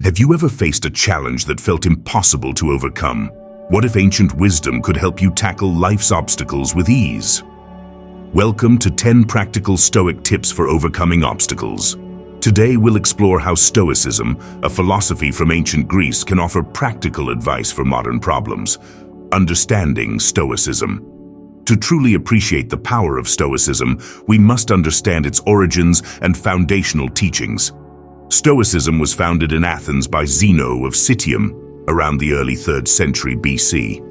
Have you ever faced a challenge that felt impossible to overcome? What if ancient wisdom could help you tackle life's obstacles with ease? Welcome to 10 practical Stoic tips for overcoming obstacles. Today we'll explore how Stoicism, a philosophy from ancient Greece, can offer practical advice for modern problems. Understanding Stoicism. To truly appreciate the power of Stoicism, we must understand its origins and foundational teachings. Stoicism was founded in Athens by Zeno of Citium around the early 3rd century BC.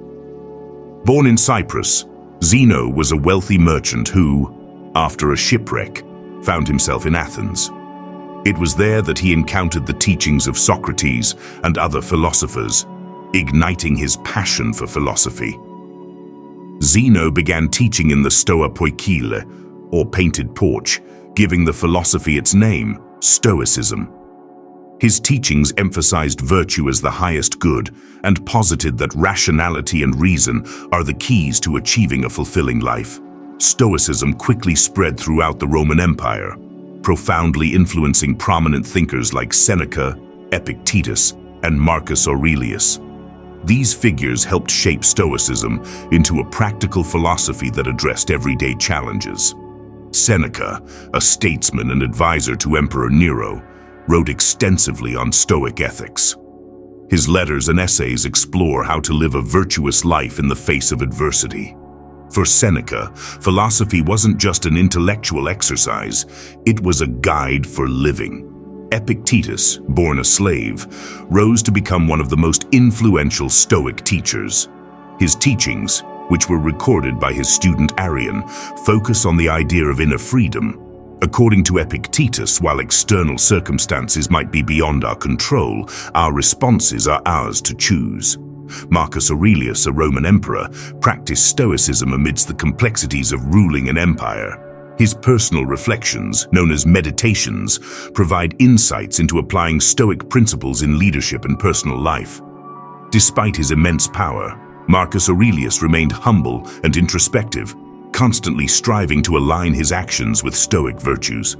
Born in Cyprus, Zeno was a wealthy merchant who, after a shipwreck, found himself in Athens. It was there that he encountered the teachings of Socrates and other philosophers, igniting his passion for philosophy. Zeno began teaching in the Stoa Poikile, or painted porch, giving the philosophy its name, Stoicism. His teachings emphasized virtue as the highest good and posited that rationality and reason are the keys to achieving a fulfilling life. Stoicism quickly spread throughout the Roman Empire, profoundly influencing prominent thinkers like Seneca, Epictetus, and Marcus Aurelius. These figures helped shape Stoicism into a practical philosophy that addressed everyday challenges. Seneca, a statesman and advisor to Emperor Nero, wrote extensively on Stoic ethics. His letters and essays explore how to live a virtuous life in the face of adversity. For Seneca, philosophy wasn't just an intellectual exercise, it was a guide for living. Epictetus, born a slave, rose to become one of the most influential Stoic teachers. His teachings, which were recorded by his student Arrian, focus on the idea of inner freedom. According to Epictetus, while external circumstances might be beyond our control, our responses are ours to choose. Marcus Aurelius, a Roman emperor, practiced Stoicism amidst the complexities of ruling an empire. His personal reflections, known as meditations, provide insights into applying Stoic principles in leadership and personal life. Despite his immense power, Marcus Aurelius remained humble and introspective, constantly striving to align his actions with Stoic virtues.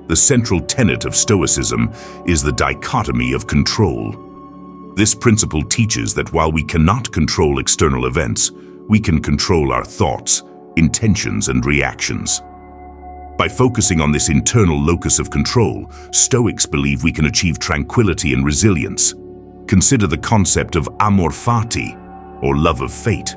The central tenet of Stoicism is the dichotomy of control. This principle teaches that while we cannot control external events, we can control our thoughts, intentions, and reactions. By focusing on this internal locus of control, Stoics believe we can achieve tranquility and resilience. Consider the concept of amor fati, or love of fate.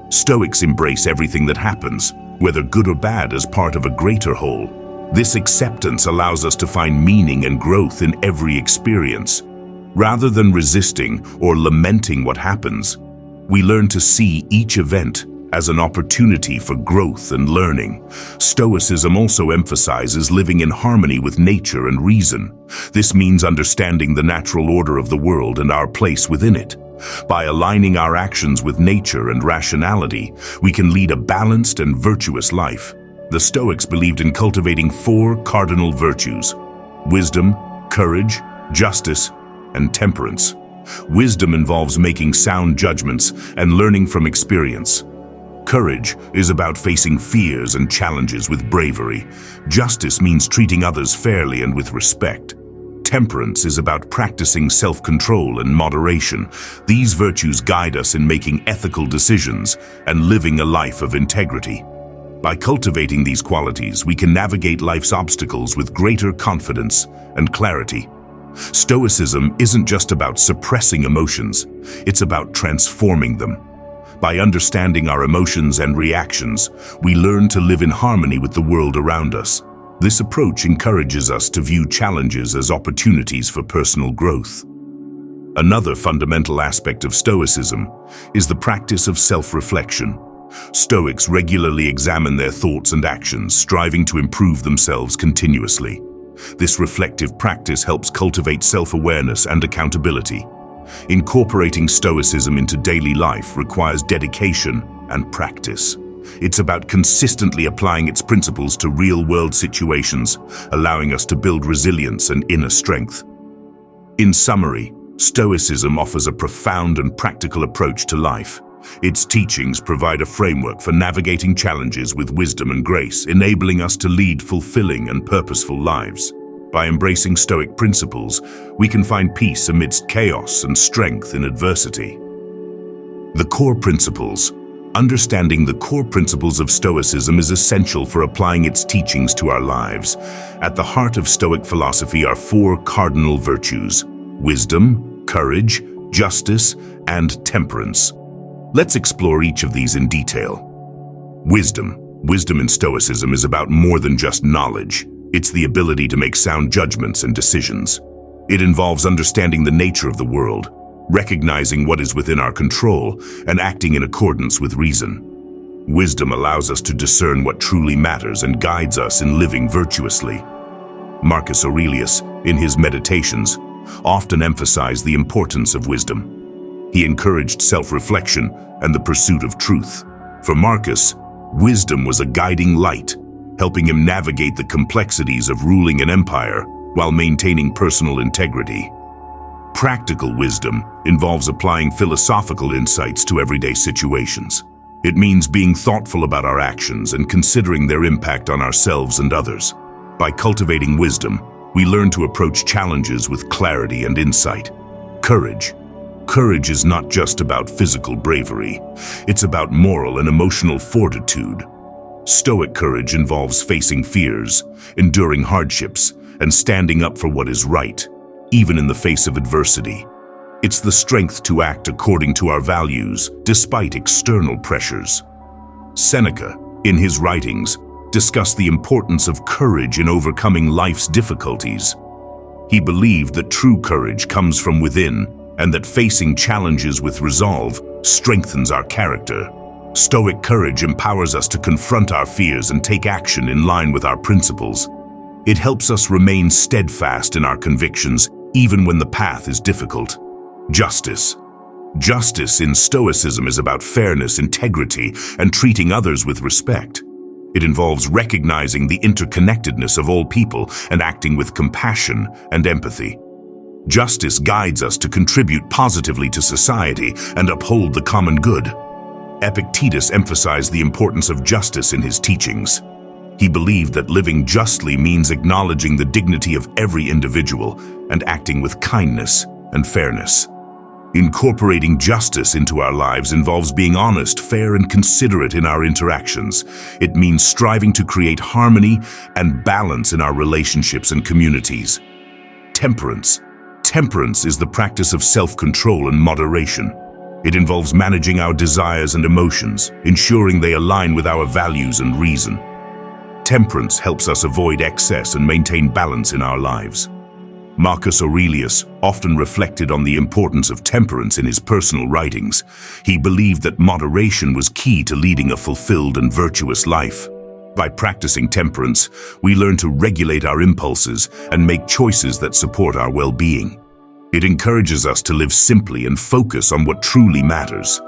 Stoics embrace everything that happens, whether good or bad, as part of a greater whole. This acceptance allows us to find meaning and growth in every experience. Rather than resisting or lamenting what happens, we learn to see each event as an opportunity for growth and learning. Stoicism also emphasizes living in harmony with nature and reason. This means understanding the natural order of the world and our place within it. By aligning our actions with nature and rationality, we can lead a balanced and virtuous life. The Stoics believed in cultivating 4 cardinal virtues: wisdom, courage, justice, and temperance. Wisdom involves making sound judgments and learning from experience. Courage is about facing fears and challenges with bravery. Justice means treating others fairly and with respect. Temperance is about practicing self-control and moderation. These virtues guide us in making ethical decisions and living a life of integrity. By cultivating these qualities, we can navigate life's obstacles with greater confidence and clarity. Stoicism isn't just about suppressing emotions, it's about transforming them. By understanding our emotions and reactions, we learn to live in harmony with the world around us. This approach encourages us to view challenges as opportunities for personal growth. Another fundamental aspect of Stoicism is the practice of self-reflection. Stoics regularly examine their thoughts and actions, striving to improve themselves continuously. This reflective practice helps cultivate self-awareness and accountability. Incorporating Stoicism into daily life requires dedication and practice. It's about consistently applying its principles to real-world situations, allowing us to build resilience and inner strength. In summary, Stoicism offers a profound and practical approach to life. Its teachings provide a framework for navigating challenges with wisdom and grace, enabling us to lead fulfilling and purposeful lives. By embracing Stoic principles, we can find peace amidst chaos and strength in adversity. The core principles. Understanding the core principles of Stoicism is essential for applying its teachings to our lives. At the heart of Stoic philosophy are four cardinal virtues: wisdom, courage, justice, and temperance. Let's explore each of these in detail. Wisdom. Wisdom in Stoicism is about more than just knowledge. It's the ability to make sound judgments and decisions. It involves understanding the nature of the world, recognizing what is within our control, and acting in accordance with reason. Wisdom allows us to discern what truly matters and guides us in living virtuously. Marcus Aurelius, in his Meditations, often emphasized the importance of wisdom. He encouraged self-reflection and the pursuit of truth. For Marcus, wisdom was a guiding light, helping him navigate the complexities of ruling an empire while maintaining personal integrity. Practical wisdom involves applying philosophical insights to everyday situations. It means being thoughtful about our actions and considering their impact on ourselves and others. By cultivating wisdom, we learn to approach challenges with clarity and insight. Courage. Courage is not just about physical bravery. It's about moral and emotional fortitude. Stoic courage involves facing fears, enduring hardships, and standing up for what is right, even in the face of adversity. It's the strength to act according to our values, despite external pressures. Seneca, in his writings, discussed the importance of courage in overcoming life's difficulties. He believed that true courage comes from within, and that facing challenges with resolve strengthens our character. Stoic courage empowers us to confront our fears and take action in line with our principles. It helps us remain steadfast in our convictions, even when the path is difficult. Justice. Justice in Stoicism is about fairness, integrity, and treating others with respect. It involves recognizing the interconnectedness of all people and acting with compassion and empathy. Justice guides us to contribute positively to society and uphold the common good. Epictetus emphasized the importance of justice in his teachings. He believed that living justly means acknowledging the dignity of every individual and acting with kindness and fairness. Incorporating justice into our lives involves being honest, fair, and considerate in our interactions. It means striving to create harmony and balance in our relationships and communities. Temperance. Temperance is the practice of self-control and moderation. It involves managing our desires and emotions, ensuring they align with our values and reason. Temperance helps us avoid excess and maintain balance in our lives. Marcus Aurelius often reflected on the importance of temperance in his personal writings. He believed that moderation was key to leading a fulfilled and virtuous life. By practicing temperance, we learn to regulate our impulses and make choices that support our well-being. It encourages us to live simply and focus on what truly matters.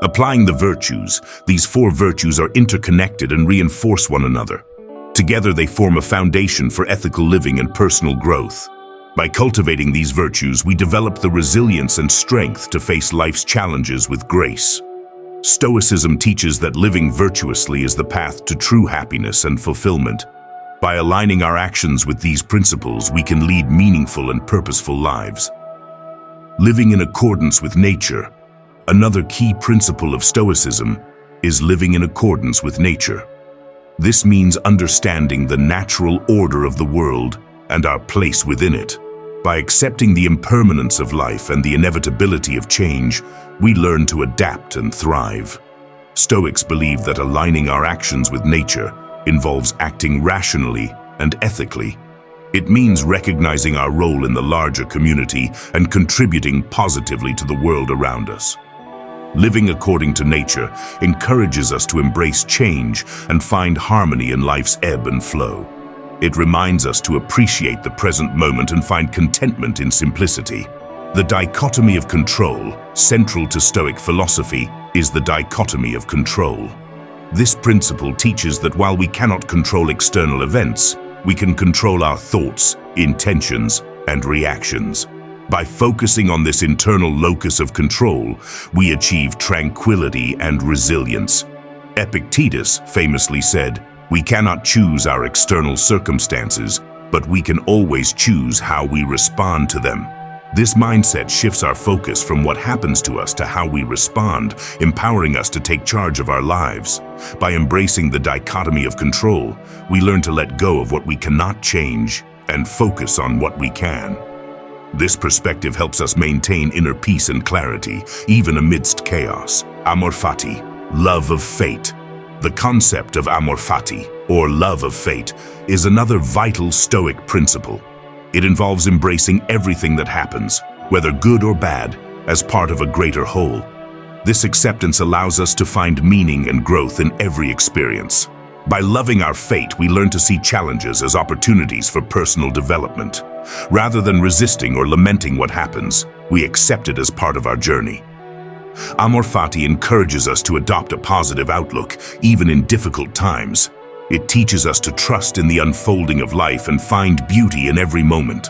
Applying the virtues, these four virtues are interconnected and reinforce one another. Together they form a foundation for ethical living and personal growth. By cultivating these virtues, we develop the resilience and strength to face life's challenges with grace. Stoicism teaches that living virtuously is the path to true happiness and fulfillment. By aligning our actions with these principles, we can lead meaningful and purposeful lives. Living in accordance with nature. Another key principle of Stoicism is living in accordance with nature. This means understanding the natural order of the world and our place within it. By accepting the impermanence of life and the inevitability of change, we learn to adapt and thrive. Stoics believe that aligning our actions with nature involves acting rationally and ethically. It means recognizing our role in the larger community and contributing positively to the world around us. Living according to nature encourages us to embrace change and find harmony in life's ebb and flow. It reminds us to appreciate the present moment and find contentment in simplicity. The dichotomy of control, central to Stoic philosophy, is the dichotomy of control. This principle teaches that while we cannot control external events, we can control our thoughts, intentions, and reactions. By focusing on this internal locus of control, we achieve tranquility and resilience. Epictetus famously said, "We cannot choose our external circumstances, but we can always choose how we respond to them. This mindset shifts our focus from what happens to us to how we respond, empowering us to take charge of our lives. By embracing the dichotomy of control, we learn to let go of what we cannot change and focus on what we can. This perspective helps us maintain inner peace and clarity, even amidst chaos. Amor fati, love of fate. The concept of amor fati, or love of fate, is another vital Stoic principle. It involves embracing everything that happens, whether good or bad, as part of a greater whole. This acceptance allows us to find meaning and growth in every experience. By loving our fate, we learn to see challenges as opportunities for personal development. Rather than resisting or lamenting what happens, we accept it as part of our journey. Amor fati encourages us to adopt a positive outlook, even in difficult times. It teaches us to trust in the unfolding of life and find beauty in every moment.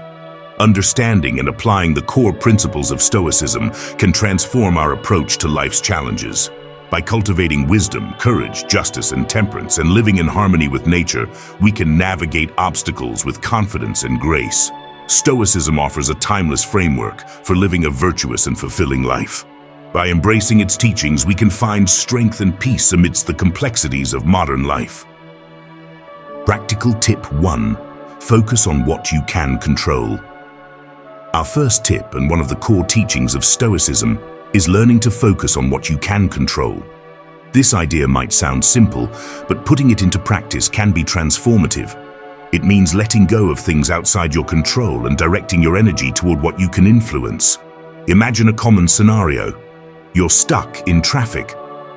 Understanding and applying the core principles of Stoicism can transform our approach to life's challenges. By cultivating wisdom, courage, justice, and temperance, and living in harmony with nature, we can navigate obstacles with confidence and grace. Stoicism offers a timeless framework for living a virtuous and fulfilling life. By embracing its teachings, we can find strength and peace amidst the complexities of modern life. Practical tip 1. Focus on what you can control. Our first tip, and one of the core teachings of Stoicism, is learning to focus on what you can control. This idea might sound simple, but putting it into practice can be transformative. It means letting go of things outside your control and directing your energy toward what you can influence. Imagine a common scenario. You're stuck in traffic.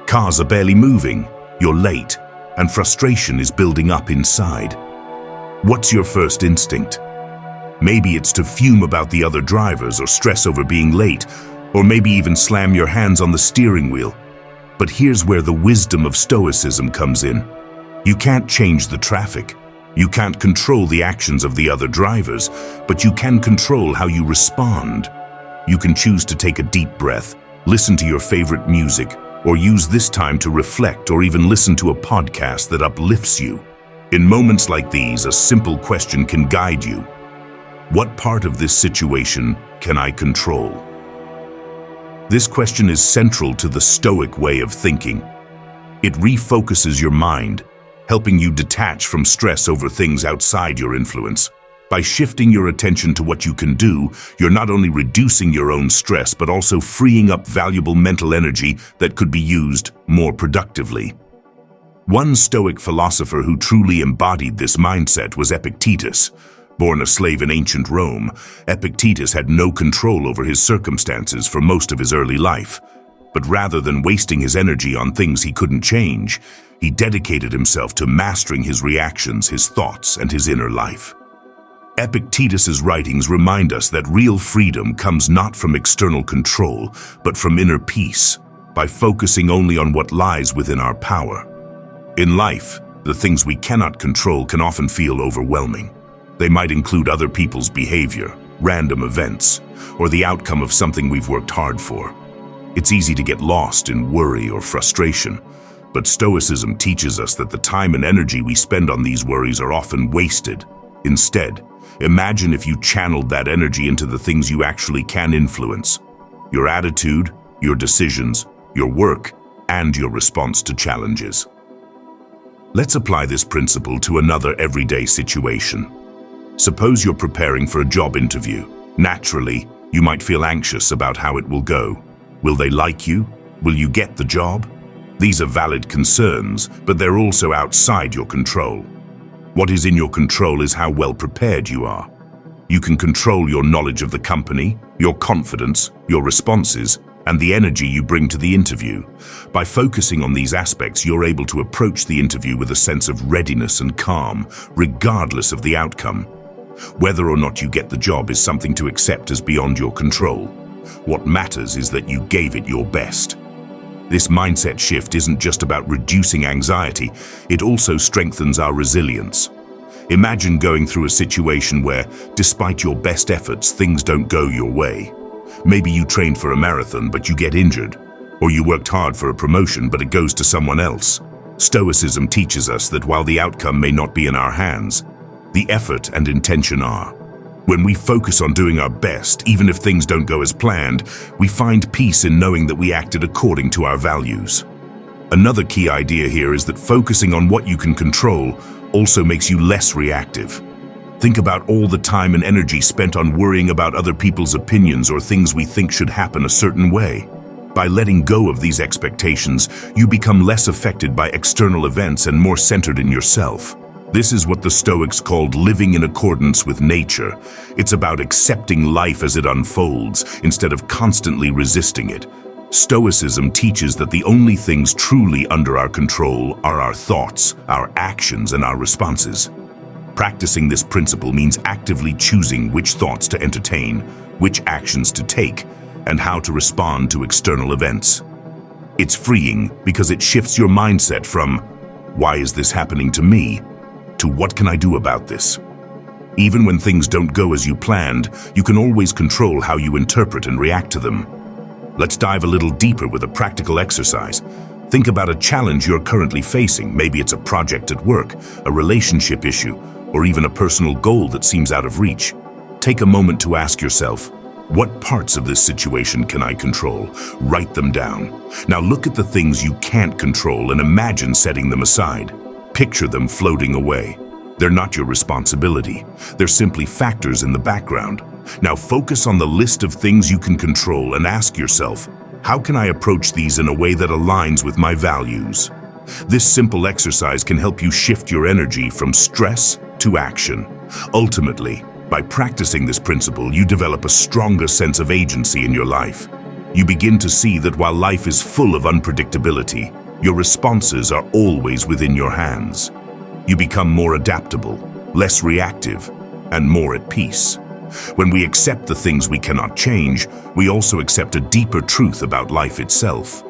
Cars are barely moving. You're late, and frustration is building up inside. What's your first instinct? Maybe it's to fume about the other drivers or stress over being late, or maybe even slam your hands on the steering wheel. But here's where the wisdom of Stoicism comes in. You can't change the traffic. You can't control the actions of the other drivers, but you can control how you respond. You can choose to take a deep breath, listen to your favorite music, or use this time to reflect or even listen to a podcast that uplifts you. In moments like these, a simple question can guide you. What part of this situation can I control? This question is central to the Stoic way of thinking. It refocuses your mind, helping you detach from stress over things outside your influence. By shifting your attention to what you can do, you're not only reducing your own stress, but also freeing up valuable mental energy that could be used more productively. One Stoic philosopher who truly embodied this mindset was Epictetus. Born a slave in ancient Rome, Epictetus had no control over his circumstances for most of his early life. But rather than wasting his energy on things he couldn't change, he dedicated himself to mastering his reactions, his thoughts, and his inner life. Epictetus's writings remind us that real freedom comes not from external control, but from inner peace, by focusing only on what lies within our power. In life, the things we cannot control can often feel overwhelming. They might include other people's behavior, random events, or the outcome of something we've worked hard for. It's easy to get lost in worry or frustration, but Stoicism teaches us that the time and energy we spend on these worries are often wasted. Instead, imagine if you channeled that energy into the things you actually can influence: your attitude, your decisions, your work, and your response to challenges. Let's apply this principle to another everyday situation. Suppose you're preparing for a job interview. Naturally, you might feel anxious about how it will go. Will they like you? Will you get the job? These are valid concerns, but they're also outside your control. What is in your control is how well prepared you are. You can control your knowledge of the company, your confidence, your responses, and the energy you bring to the interview. By focusing on these aspects, you're able to approach the interview with a sense of readiness and calm, regardless of the outcome. Whether or not you get the job is something to accept as beyond your control. What matters is that you gave it your best. This mindset shift isn't just about reducing anxiety, it also strengthens our resilience. Imagine going through a situation where, despite your best efforts, things don't go your way. Maybe you trained for a marathon, but you get injured. Or you worked hard for a promotion, but it goes to someone else. Stoicism teaches us that while the outcome may not be in our hands, The effort and intention are. When we focus on doing our best, even if things don't go as planned, we find peace in knowing that we acted according to our values. Another key idea here is that focusing on what you can control also makes you less reactive. Think about all the time and energy spent on worrying about other people's opinions or things we think should happen a certain way. By letting go of these expectations, you become less affected by external events and more centered in yourself. This is what the Stoics called living in accordance with nature. It's about accepting life as it unfolds, instead of constantly resisting it. Stoicism teaches that the only things truly under our control are our thoughts, our actions, and our responses. Practicing this principle means actively choosing which thoughts to entertain, which actions to take, and how to respond to external events. It's freeing because it shifts your mindset from, "Why is this happening to me?" to "What can I do about this?" Even when things don't go as you planned, you can always control how you interpret and react to them. Let's dive a little deeper with a practical exercise. Think about a challenge you're currently facing. Maybe it's a project at work, a relationship issue, or even a personal goal that seems out of reach. Take a moment to ask yourself, what parts of this situation can I control? Write them down. Now look at the things you can't control and imagine setting them aside. Picture them floating away. They're not your responsibility. They're simply factors in the background. Now focus on the list of things you can control and ask yourself, how can I approach these in a way that aligns with my values? This simple exercise can help you shift your energy from stress to action. Ultimately, by practicing this principle, you develop a stronger sense of agency in your life. You begin to see that while life is full of unpredictability, your responses are always within your hands. You become more adaptable, less reactive, and more at peace. When we accept the things we cannot change, we also accept a deeper truth about life itself,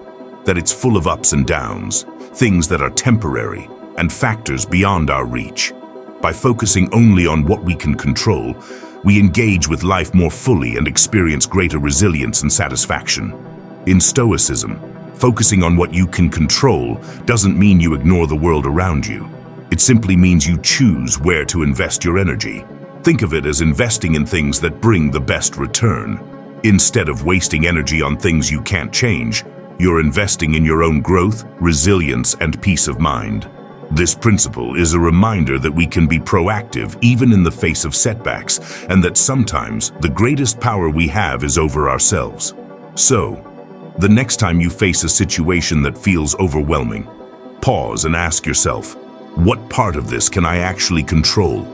that it's full of ups and downs, things that are temporary, and factors beyond our reach. By focusing only on what we can control, we engage with life more fully and experience greater resilience and satisfaction. In Stoicism, focusing on what you can control doesn't mean you ignore the world around you. It simply means you choose where to invest your energy. Think of it as investing in things that bring the best return. Instead of wasting energy on things you can't change, you're investing in your own growth, resilience, and peace of mind. This principle is a reminder that we can be proactive even in the face of setbacks, and that sometimes the greatest power we have is over ourselves. So, the next time you face a situation that feels overwhelming, pause and ask yourself, what part of this can I actually control?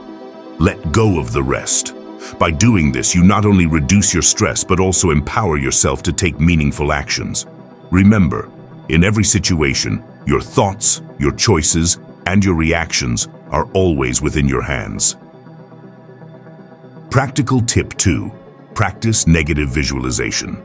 Let go of the rest. By doing this, you not only reduce your stress but also empower yourself to take meaningful actions. Remember, in every situation, your thoughts, your choices, and your reactions are always within your hands. Practical tip 2. Practice negative visualization.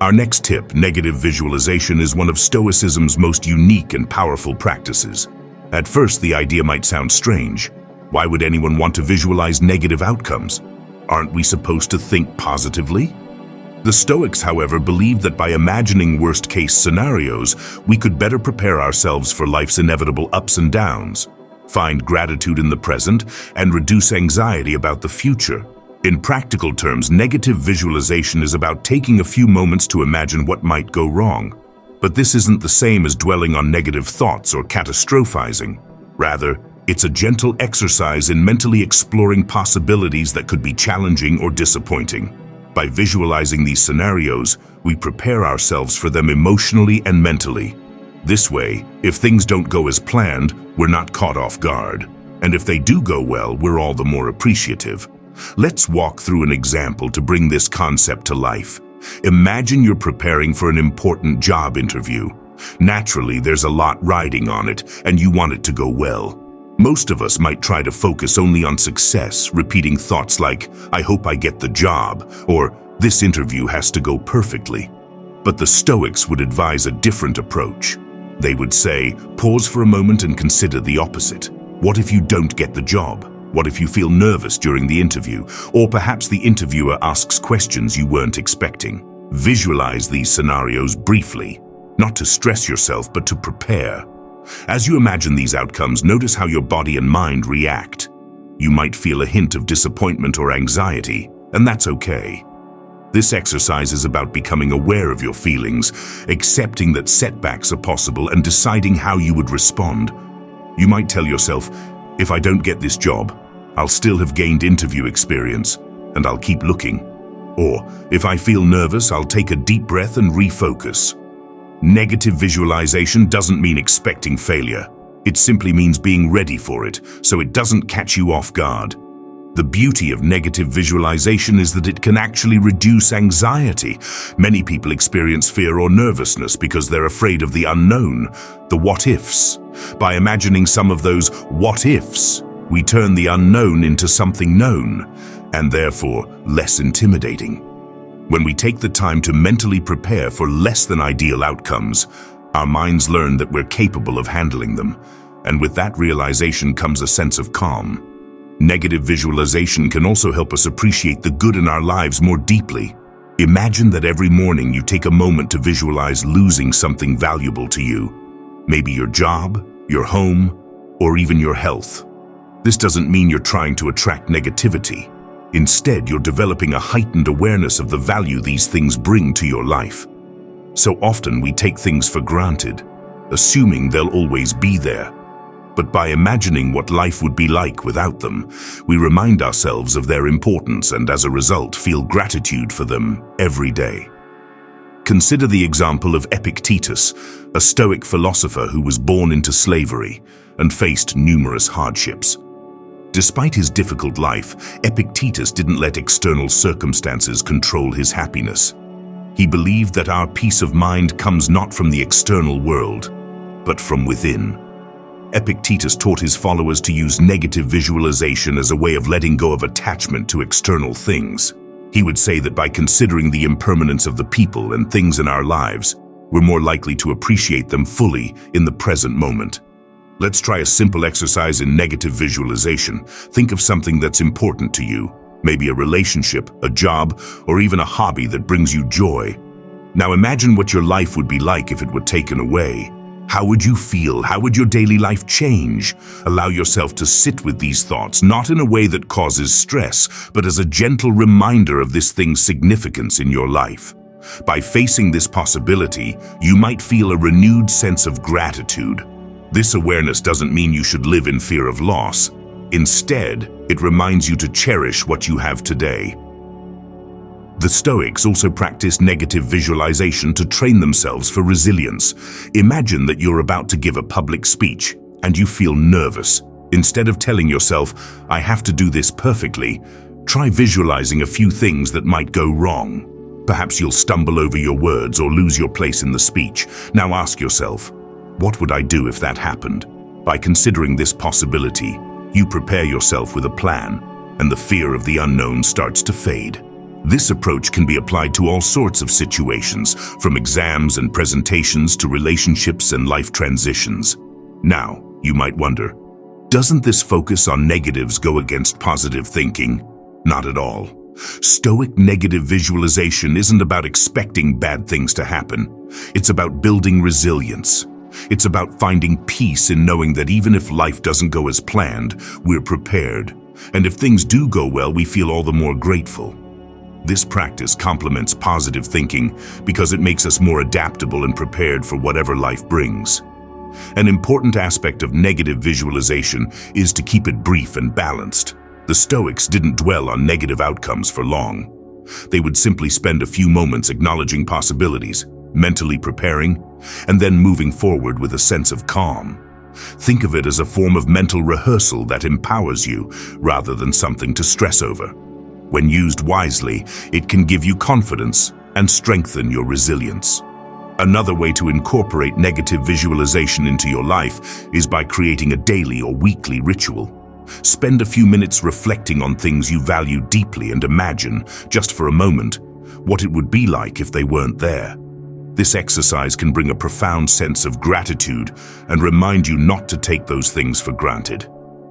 Our next tip, negative visualization, is one of Stoicism's most unique and powerful practices. At first, the idea might sound strange. Why would anyone want to visualize negative outcomes? Aren't we supposed to think positively? The Stoics, however, believed that by imagining worst-case scenarios, we could better prepare ourselves for life's inevitable ups and downs, find gratitude in the present, and reduce anxiety about the future. In practical terms, negative visualization is about taking a few moments to imagine what might go wrong. But this isn't the same as dwelling on negative thoughts or catastrophizing. Rather, it's a gentle exercise in mentally exploring possibilities that could be challenging or disappointing. By visualizing these scenarios, we prepare ourselves for them emotionally and mentally. This way, if things don't go as planned, we're not caught off guard. And if they do go well, we're all the more appreciative. Let's walk through an example to bring this concept to life. Imagine you're preparing for an important job interview. Naturally, there's a lot riding on it, and you want it to go well. Most of us might try to focus only on success, repeating thoughts like, "I hope I get the job," or "This interview has to go perfectly." But the Stoics would advise a different approach. They would say, pause for a moment and consider the opposite. What if you don't get the job? What if you feel nervous during the interview? Or perhaps the interviewer asks questions you weren't expecting. Visualize these scenarios briefly, not to stress yourself, but to prepare. As you imagine these outcomes, notice how your body and mind react. You might feel a hint of disappointment or anxiety, and that's okay. This exercise is about becoming aware of your feelings, accepting that setbacks are possible, and deciding how you would respond. You might tell yourself, if I don't get this job, I'll still have gained interview experience, and I'll keep looking. Or, if I feel nervous, I'll take a deep breath and refocus. Negative visualization doesn't mean expecting failure. It simply means being ready for it, so it doesn't catch you off guard. The beauty of negative visualization is that it can actually reduce anxiety. Many people experience fear or nervousness because they're afraid of the unknown, the what-ifs. By imagining some of those what-ifs, we turn the unknown into something known, and therefore less intimidating. When we take the time to mentally prepare for less than ideal outcomes, our minds learn that we're capable of handling them, and with that realization comes a sense of calm. Negative visualization can also help us appreciate the good in our lives more deeply. Imagine that every morning you take a moment to visualize losing something valuable to you. Maybe your job, your home, or even your health. This doesn't mean you're trying to attract negativity. Instead, you're developing a heightened awareness of the value these things bring to your life. So often we take things for granted, assuming they'll always be there. But by imagining what life would be like without them, we remind ourselves of their importance and as a result feel gratitude for them every day. Consider the example of Epictetus, a Stoic philosopher who was born into slavery and faced numerous hardships. Despite his difficult life, Epictetus didn't let external circumstances control his happiness. He believed that our peace of mind comes not from the external world, but from within. Epictetus taught his followers to use negative visualization as a way of letting go of attachment to external things. He would say that by considering the impermanence of the people and things in our lives, we're more likely to appreciate them fully in the present moment. Let's try a simple exercise in negative visualization. Think of something that's important to you, maybe a relationship, a job, or even a hobby that brings you joy. Now imagine what your life would be like if it were taken away. How would you feel? How would your daily life change? Allow yourself to sit with these thoughts, not in a way that causes stress, but as a gentle reminder of this thing's significance in your life. By facing this possibility, you might feel a renewed sense of gratitude. This awareness doesn't mean you should live in fear of loss. Instead, it reminds you to cherish what you have today. The Stoics also practiced negative visualization to train themselves for resilience. Imagine that you're about to give a public speech and you feel nervous. Instead of telling yourself, I have to do this perfectly, try visualizing a few things that might go wrong. Perhaps you'll stumble over your words or lose your place in the speech. Now ask yourself, what would I do if that happened? By considering this possibility, you prepare yourself with a plan, and the fear of the unknown starts to fade. This approach can be applied to all sorts of situations, from exams and presentations to relationships and life transitions. Now, you might wonder, doesn't this focus on negatives go against positive thinking? Not at all. Stoic negative visualization isn't about expecting bad things to happen. It's about building resilience. It's about finding peace in knowing that even if life doesn't go as planned, we're prepared. And if things do go well, we feel all the more grateful. This practice complements positive thinking because it makes us more adaptable and prepared for whatever life brings. An important aspect of negative visualization is to keep it brief and balanced. The Stoics didn't dwell on negative outcomes for long. They would simply spend a few moments acknowledging possibilities, mentally preparing, and then moving forward with a sense of calm. Think of it as a form of mental rehearsal that empowers you rather than something to stress over. When used wisely, it can give you confidence and strengthen your resilience. Another way to incorporate negative visualization into your life is by creating a daily or weekly ritual. Spend a few minutes reflecting on things you value deeply and imagine, just for a moment, what it would be like if they weren't there. This exercise can bring a profound sense of gratitude and remind you not to take those things for granted.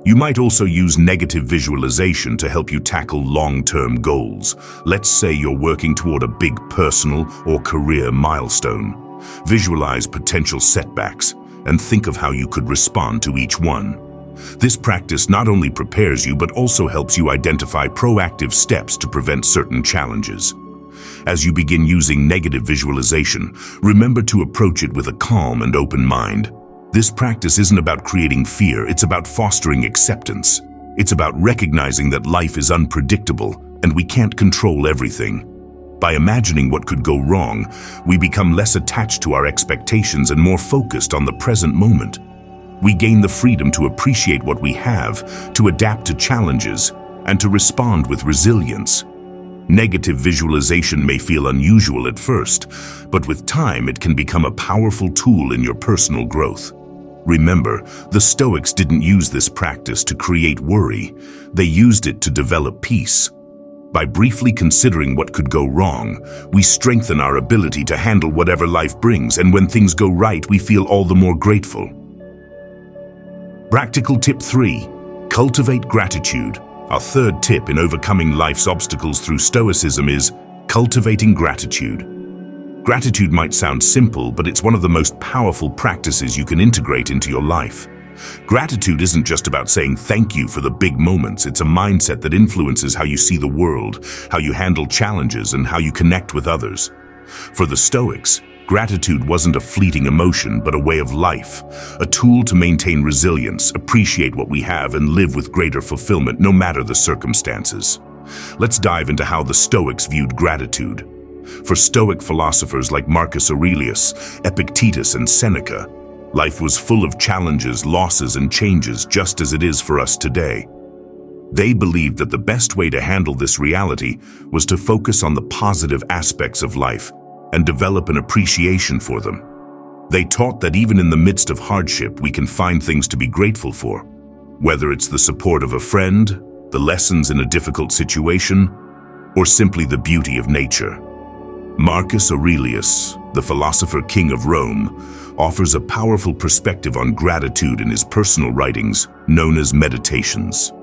You might also use negative visualization to help you tackle long-term goals. Let's say you're working toward a big personal or career milestone. Visualize potential setbacks and think of how you could respond to each one. This practice not only prepares you but also helps you identify proactive steps to prevent certain challenges. As you begin using negative visualization, remember to approach it with a calm and open mind. This practice isn't about creating fear, it's about fostering acceptance. It's about recognizing that life is unpredictable and we can't control everything. By imagining what could go wrong, we become less attached to our expectations and more focused on the present moment. We gain the freedom to appreciate what we have, to adapt to challenges, and to respond with resilience. Negative visualization may feel unusual at first, but with time it can become a powerful tool in your personal growth. Remember, the Stoics didn't use this practice to create worry. They used it to develop peace. By briefly considering what could go wrong, we strengthen our ability to handle whatever life brings, and when things go right, we feel all the more grateful. Practical tip 3. Cultivate gratitude. Our third tip in overcoming life's obstacles through Stoicism is cultivating gratitude. Gratitude might sound simple, but it's one of the most powerful practices you can integrate into your life. Gratitude isn't just about saying thank you for the big moments. It's a mindset that influences how you see the world, how you handle challenges, and how you connect with others. For the Stoics, gratitude wasn't a fleeting emotion, but a way of life, a tool to maintain resilience, appreciate what we have, and live with greater fulfillment no matter the circumstances. Let's dive into how the Stoics viewed gratitude. For Stoic philosophers like Marcus Aurelius, Epictetus, and Seneca, life was full of challenges, losses, and changes just as it is for us today. They believed that the best way to handle this reality was to focus on the positive aspects of life and develop an appreciation for them. They taught that even in the midst of hardship, we can find things to be grateful for, whether it's the support of a friend, the lessons in a difficult situation, or simply the beauty of nature. Marcus Aurelius, the philosopher king of Rome, offers a powerful perspective on gratitude in his personal writings, known as Meditations.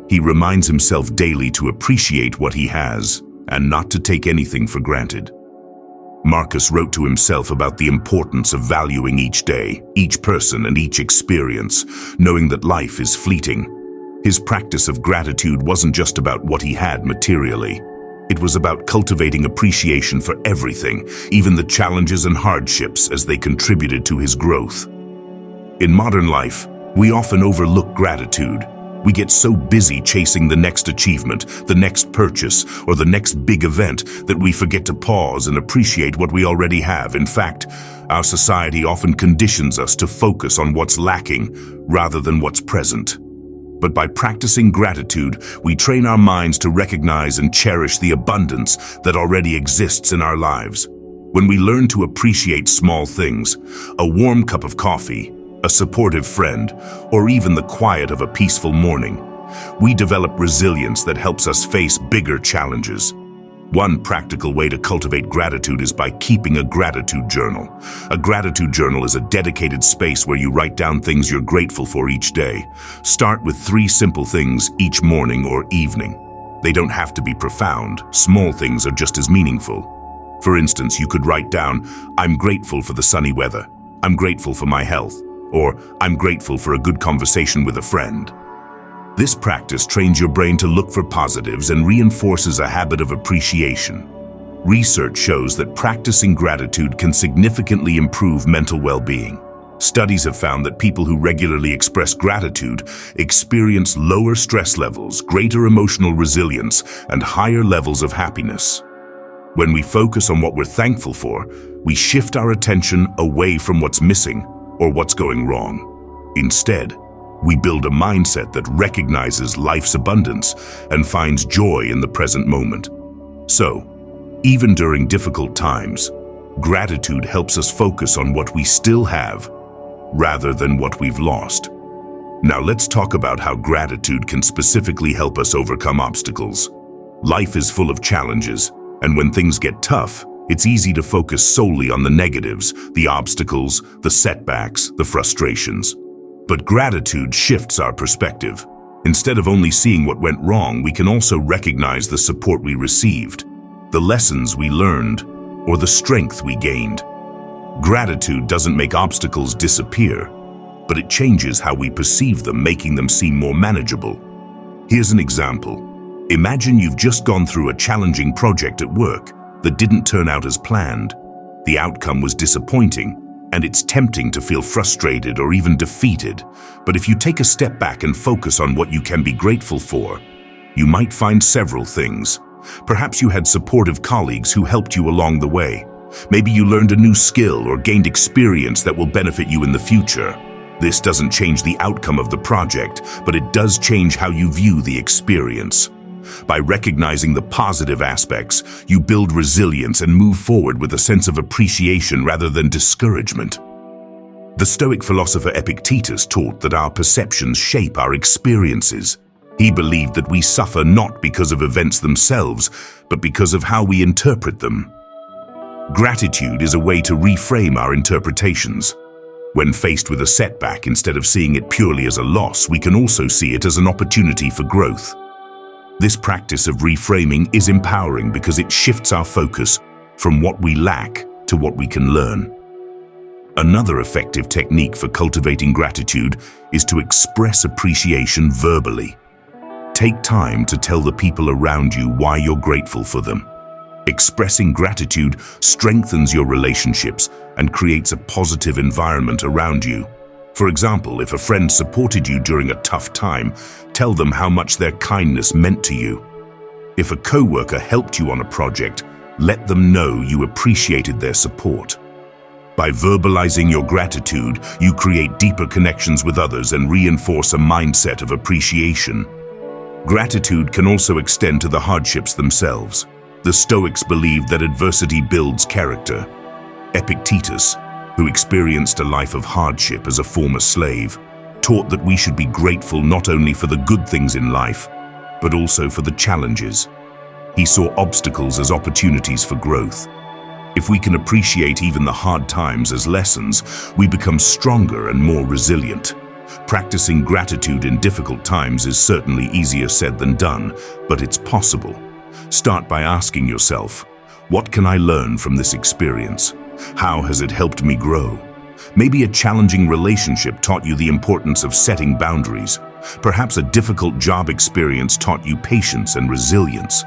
He reminds himself daily to appreciate what he has and not to take anything for granted. Marcus wrote to himself about the importance of valuing each day, each person, and each experience, knowing that life is fleeting. His practice of gratitude wasn't just about what he had materially. It was about cultivating appreciation for everything, even the challenges and hardships, as they contributed to his growth. In modern life, we often overlook gratitude. We get so busy chasing the next achievement, the next purchase, or the next big event that we forget to pause and appreciate what we already have. In fact, our society often conditions us to focus on what's lacking rather than what's present. But by practicing gratitude, we train our minds to recognize and cherish the abundance that already exists in our lives. When we learn to appreciate small things, a warm cup of coffee, a supportive friend, or even the quiet of a peaceful morning, we develop resilience that helps us face bigger challenges. One practical way to cultivate gratitude is by keeping a gratitude journal. A gratitude journal is a dedicated space where you write down things you're grateful for each day. Start with 3 simple things each morning or evening. They don't have to be profound. Small things are just as meaningful. For instance, you could write down, "I'm grateful for the sunny weather. I'm grateful for my health." Or, "I'm grateful for a good conversation with a friend." This practice trains your brain to look for positives and reinforces a habit of appreciation. Research shows that practicing gratitude can significantly improve mental well-being. Studies have found that people who regularly express gratitude experience lower stress levels, greater emotional resilience, and higher levels of happiness. When we focus on what we're thankful for, we shift our attention away from what's missing or what's going wrong. Instead, we build a mindset that recognizes life's abundance and finds joy in the present moment. So, even during difficult times, gratitude helps us focus on what we still have rather than what we've lost. Now let's talk about how gratitude can specifically help us overcome obstacles. Life is full of challenges, and when things get tough, it's easy to focus solely on the negatives, the obstacles, the setbacks, the frustrations. But gratitude shifts our perspective. Instead of only seeing what went wrong, we can also recognize the support we received, the lessons we learned, or the strength we gained. Gratitude doesn't make obstacles disappear, but it changes how we perceive them, making them seem more manageable. Here's an example. Imagine you've just gone through a challenging project at work that didn't turn out as planned. The outcome was disappointing, and it's tempting to feel frustrated or even defeated. But if you take a step back and focus on what you can be grateful for, you might find several things. Perhaps you had supportive colleagues who helped you along the way. Maybe you learned a new skill or gained experience that will benefit you in the future. This doesn't change the outcome of the project, but it does change how you view the experience. By recognizing the positive aspects, you build resilience and move forward with a sense of appreciation rather than discouragement. The Stoic philosopher Epictetus taught that our perceptions shape our experiences. He believed that we suffer not because of events themselves, but because of how we interpret them. Gratitude is a way to reframe our interpretations. When faced with a setback, instead of seeing it purely as a loss, we can also see it as an opportunity for growth. This practice of reframing is empowering because it shifts our focus from what we lack to what we can learn. Another effective technique for cultivating gratitude is to express appreciation verbally. Take time to tell the people around you why you're grateful for them. Expressing gratitude strengthens your relationships and creates a positive environment around you. For example, if a friend supported you during a tough time, tell them how much their kindness meant to you. If a coworker helped you on a project, let them know you appreciated their support. By verbalizing your gratitude, you create deeper connections with others and reinforce a mindset of appreciation. Gratitude can also extend to the hardships themselves. The Stoics believed that adversity builds character. Epictetus, who experienced a life of hardship as a former slave, taught that we should be grateful not only for the good things in life, but also for the challenges. He saw obstacles as opportunities for growth. If we can appreciate even the hard times as lessons, we become stronger and more resilient. Practicing gratitude in difficult times is certainly easier said than done, but it's possible. Start by asking yourself, what can I learn from this experience? How has it helped me grow? Maybe a challenging relationship taught you the importance of setting boundaries. Perhaps a difficult job experience taught you patience and resilience.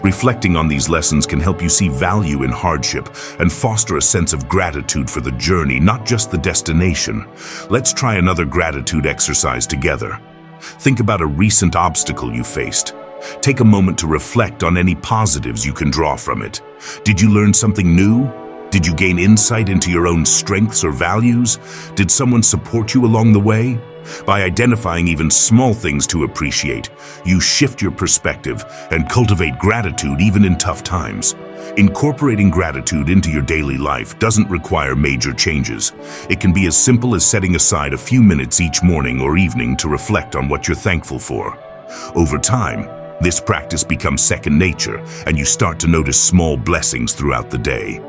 Reflecting on these lessons can help you see value in hardship and foster a sense of gratitude for the journey, not just the destination. Let's try another gratitude exercise together. Think about a recent obstacle you faced. Take a moment to reflect on any positives you can draw from it. Did you learn something new? Did you gain insight into your own strengths or values? Did someone support you along the way? By identifying even small things to appreciate, you shift your perspective and cultivate gratitude even in tough times. Incorporating gratitude into your daily life doesn't require major changes. It can be as simple as setting aside a few minutes each morning or evening to reflect on what you're thankful for. Over time, this practice becomes second nature, and you start to notice small blessings throughout the day.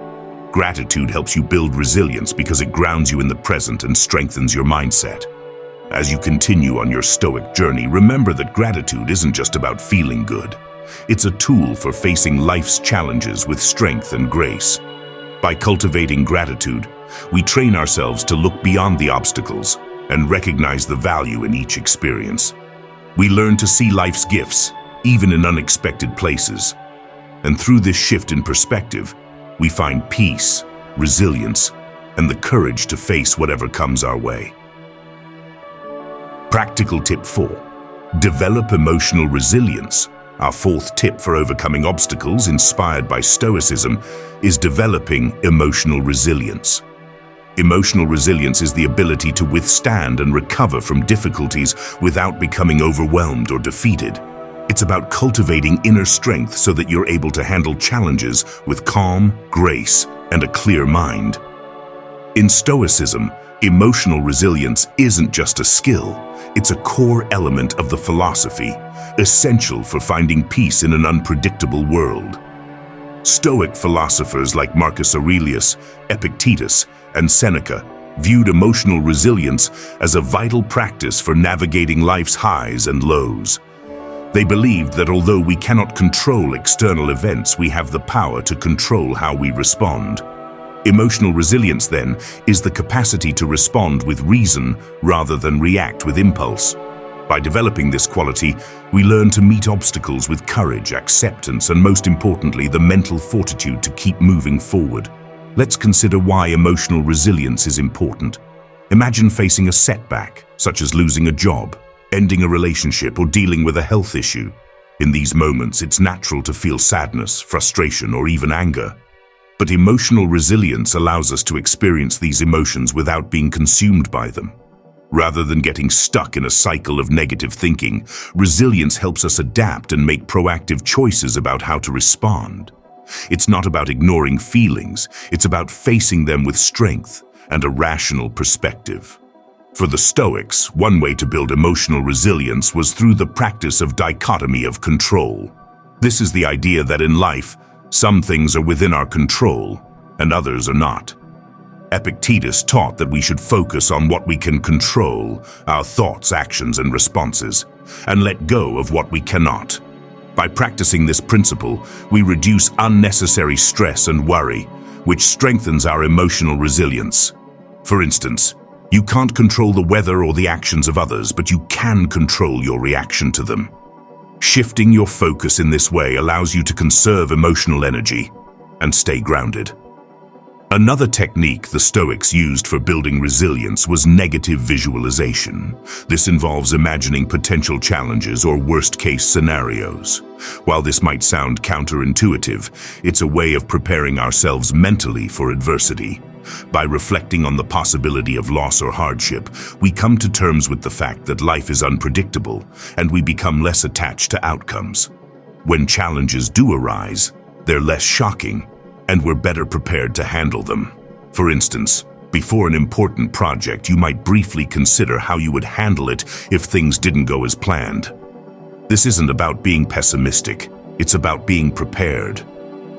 Gratitude helps you build resilience because it grounds you in the present and strengthens your mindset. As you continue on your Stoic journey, remember that gratitude isn't just about feeling good. It's a tool for facing life's challenges with strength and grace. By cultivating gratitude, we train ourselves to look beyond the obstacles and recognize the value in each experience. We learn to see life's gifts, even in unexpected places. And through this shift in perspective, we find peace, resilience, and the courage to face whatever comes our way. Practical tip 4. Develop emotional resilience. Our fourth tip for overcoming obstacles, inspired by Stoicism, is developing emotional resilience. Emotional resilience is the ability to withstand and recover from difficulties without becoming overwhelmed or defeated. It's about cultivating inner strength so that you're able to handle challenges with calm, grace, and a clear mind. In Stoicism, emotional resilience isn't just a skill, it's a core element of the philosophy, essential for finding peace in an unpredictable world. Stoic philosophers like Marcus Aurelius, Epictetus, and Seneca viewed emotional resilience as a vital practice for navigating life's highs and lows. They believed that although we cannot control external events, we have the power to control how we respond. Emotional resilience, then, is the capacity to respond with reason rather than react with impulse. By developing this quality, we learn to meet obstacles with courage, acceptance, and most importantly, the mental fortitude to keep moving forward. Let's consider why emotional resilience is important. Imagine facing a setback, such as losing a job, ending a relationship, or dealing with a health issue. In these moments, it's natural to feel sadness, frustration, or even anger. But emotional resilience allows us to experience these emotions without being consumed by them. Rather than getting stuck in a cycle of negative thinking, resilience helps us adapt and make proactive choices about how to respond. It's not about ignoring feelings, it's about facing them with strength and a rational perspective. For the Stoics, one way to build emotional resilience was through the practice of dichotomy of control. This is the idea that in life, some things are within our control, and others are not. Epictetus taught that we should focus on what we can control, our thoughts, actions, and responses, and let go of what we cannot. By practicing this principle, we reduce unnecessary stress and worry, which strengthens our emotional resilience. For instance, you can't control the weather or the actions of others, but you can control your reaction to them. Shifting your focus in this way allows you to conserve emotional energy and stay grounded. Another technique the Stoics used for building resilience was negative visualization. This involves imagining potential challenges or worst-case scenarios. While this might sound counterintuitive, it's a way of preparing ourselves mentally for adversity. By reflecting on the possibility of loss or hardship, we come to terms with the fact that life is unpredictable, and we become less attached to outcomes. When challenges do arise, they're less shocking, and we're better prepared to handle them. For instance, before an important project, you might briefly consider how you would handle it if things didn't go as planned. This isn't about being pessimistic, it's about being prepared.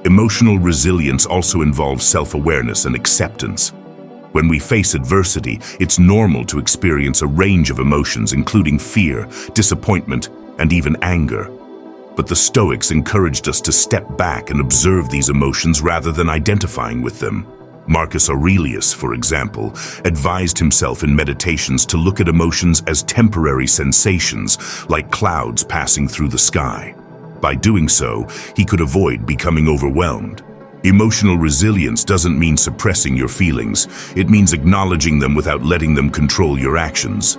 Emotional resilience also involves self-awareness and acceptance. When we face adversity, it's normal to experience a range of emotions, including fear, disappointment, and even anger. But the Stoics encouraged us to step back and observe these emotions rather than identifying with them. Marcus Aurelius, for example, advised himself in meditations to look at emotions as temporary sensations, like clouds passing through the sky. By doing so, he could avoid becoming overwhelmed. Emotional resilience doesn't mean suppressing your feelings. It means acknowledging them without letting them control your actions.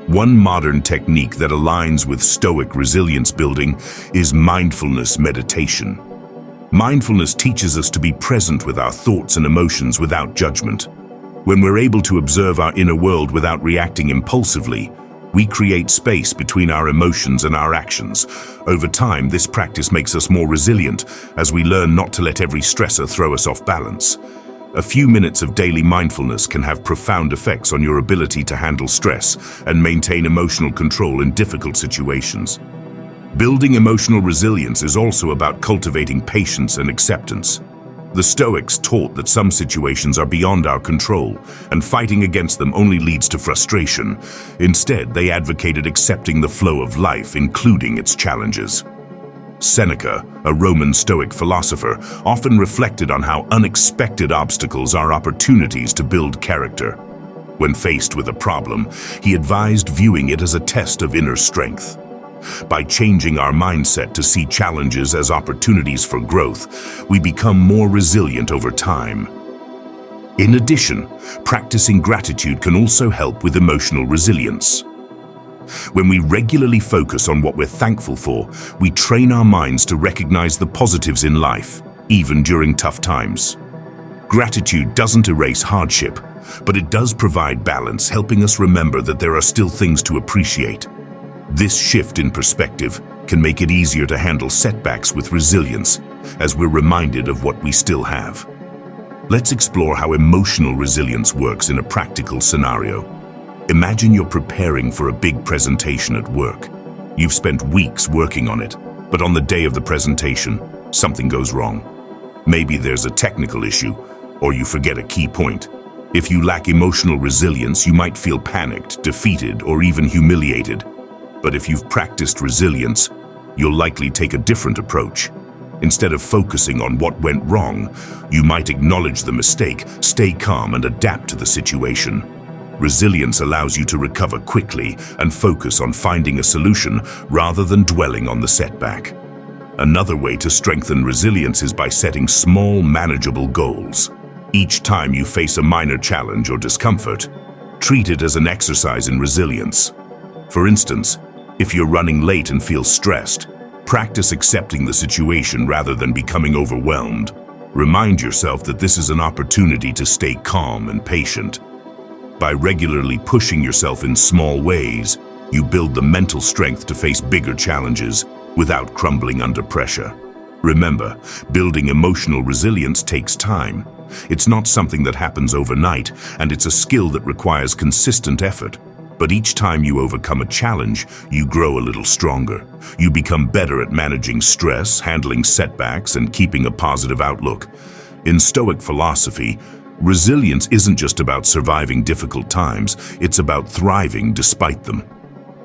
One modern technique that aligns with Stoic resilience building is mindfulness meditation. Mindfulness teaches us to be present with our thoughts and emotions without judgment. When we're able to observe our inner world without reacting impulsively, we create space between our emotions and our actions. Over time, this practice makes us more resilient as we learn not to let every stressor throw us off balance. A few minutes of daily mindfulness can have profound effects on your ability to handle stress and maintain emotional control in difficult situations. Building emotional resilience is also about cultivating patience and acceptance. The Stoics taught that some situations are beyond our control, and fighting against them only leads to frustration. Instead, they advocated accepting the flow of life, including its challenges. Seneca, a Roman Stoic philosopher, often reflected on how unexpected obstacles are opportunities to build character. When faced with a problem, he advised viewing it as a test of inner strength. By changing our mindset to see challenges as opportunities for growth, we become more resilient over time. In addition, practicing gratitude can also help with emotional resilience. When we regularly focus on what we're thankful for, we train our minds to recognize the positives in life, even during tough times. Gratitude doesn't erase hardship, but it does provide balance, helping us remember that there are still things to appreciate. This shift in perspective can make it easier to handle setbacks with resilience, as we're reminded of what we still have. Let's explore how emotional resilience works in a practical scenario. Imagine you're preparing for a big presentation at work. You've spent weeks working on it, but on the day of the presentation, something goes wrong. Maybe there's a technical issue, or you forget a key point. If you lack emotional resilience, you might feel panicked, defeated, or even humiliated. But if you've practiced resilience, you'll likely take a different approach. Instead of focusing on what went wrong, you might acknowledge the mistake, stay calm, and adapt to the situation. Resilience allows you to recover quickly and focus on finding a solution rather than dwelling on the setback. Another way to strengthen resilience is by setting small, manageable goals. Each time you face a minor challenge or discomfort, treat it as an exercise in resilience. For instance, if you're running late and feel stressed, practice accepting the situation rather than becoming overwhelmed. Remind yourself that this is an opportunity to stay calm and patient. By regularly pushing yourself in small ways, you build the mental strength to face bigger challenges without crumbling under pressure. Remember, building emotional resilience takes time. It's not something that happens overnight, and it's a skill that requires consistent effort. But each time you overcome a challenge, you grow a little stronger. You become better at managing stress, handling setbacks, and keeping a positive outlook. In Stoic philosophy, resilience isn't just about surviving difficult times, it's about thriving despite them.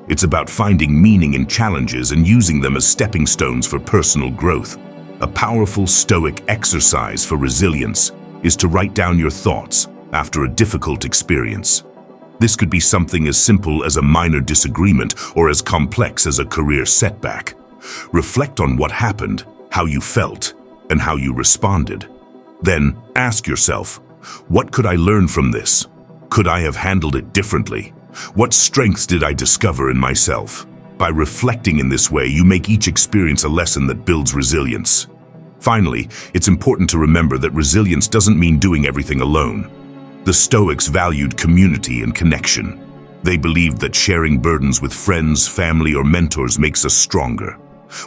It's about finding meaning in challenges and using them as stepping stones for personal growth. A powerful Stoic exercise for resilience is to write down your thoughts after a difficult experience. This could be something as simple as a minor disagreement or as complex as a career setback. Reflect on what happened, how you felt, and how you responded. Then ask yourself, what could I learn from this? Could I have handled it differently? What strengths did I discover in myself? By reflecting in this way, you make each experience a lesson that builds resilience. Finally, it's important to remember that resilience doesn't mean doing everything alone. The Stoics valued community and connection. They believed that sharing burdens with friends, family, or mentors makes us stronger.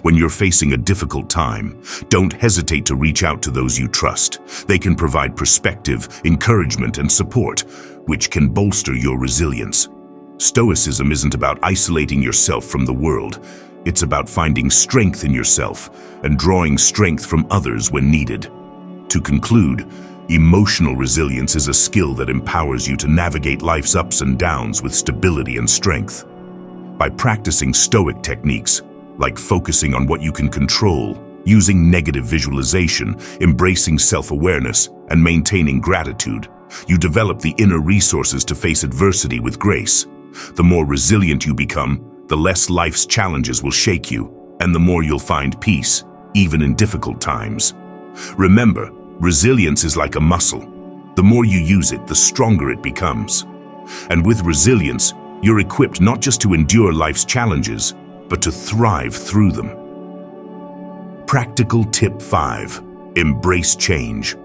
When you're facing a difficult time, don't hesitate to reach out to those you trust. They can provide perspective, encouragement, and support, which can bolster your resilience. Stoicism isn't about isolating yourself from the world. It's about finding strength in yourself and drawing strength from others when needed. To conclude, emotional resilience is a skill that empowers you to navigate life's ups and downs with stability and strength. By practicing Stoic techniques, like focusing on what you can control, using negative visualization, embracing self-awareness, and maintaining gratitude, you develop the inner resources to face adversity with grace. The more resilient you become, the less life's challenges will shake you, and the more you'll find peace, even in difficult times. Remember, resilience is like a muscle. The more you use it, the stronger it becomes. And with resilience, you're equipped not just to endure life's challenges, but to thrive through them. Practical tip 5. Embrace change.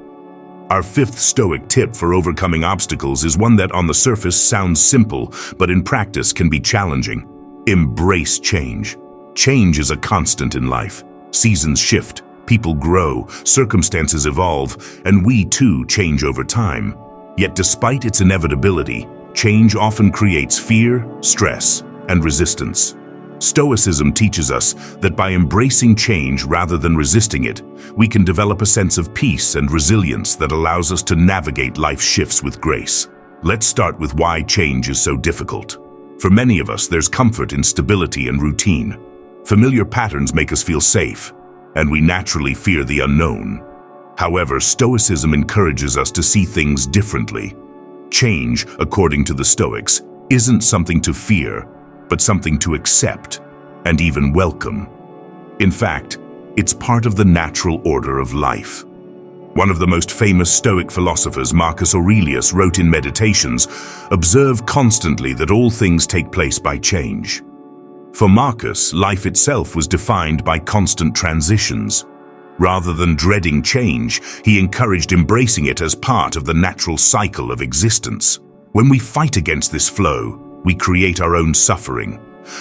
Our fifth Stoic tip for overcoming obstacles is one that on the surface sounds simple, but in practice can be challenging. Embrace change. Change is a constant in life. Seasons shift, people grow, circumstances evolve, and we too change over time. Yet despite its inevitability, change often creates fear, stress, and resistance. Stoicism teaches us that by embracing change rather than resisting it, we can develop a sense of peace and resilience that allows us to navigate life's shifts with grace. Let's start with why change is so difficult. For many of us, there's comfort in stability and routine. Familiar patterns make us feel safe, and we naturally fear the unknown. However, Stoicism encourages us to see things differently. Change, according to the Stoics, isn't something to fear, but something to accept and even welcome. In fact, it's part of the natural order of life. One of the most famous Stoic philosophers, Marcus Aurelius, wrote in Meditations, "Observe constantly that all things take place by change." For Marcus, life itself was defined by constant transitions. Rather than dreading change, he encouraged embracing it as part of the natural cycle of existence. When we fight against this flow, we create our own suffering.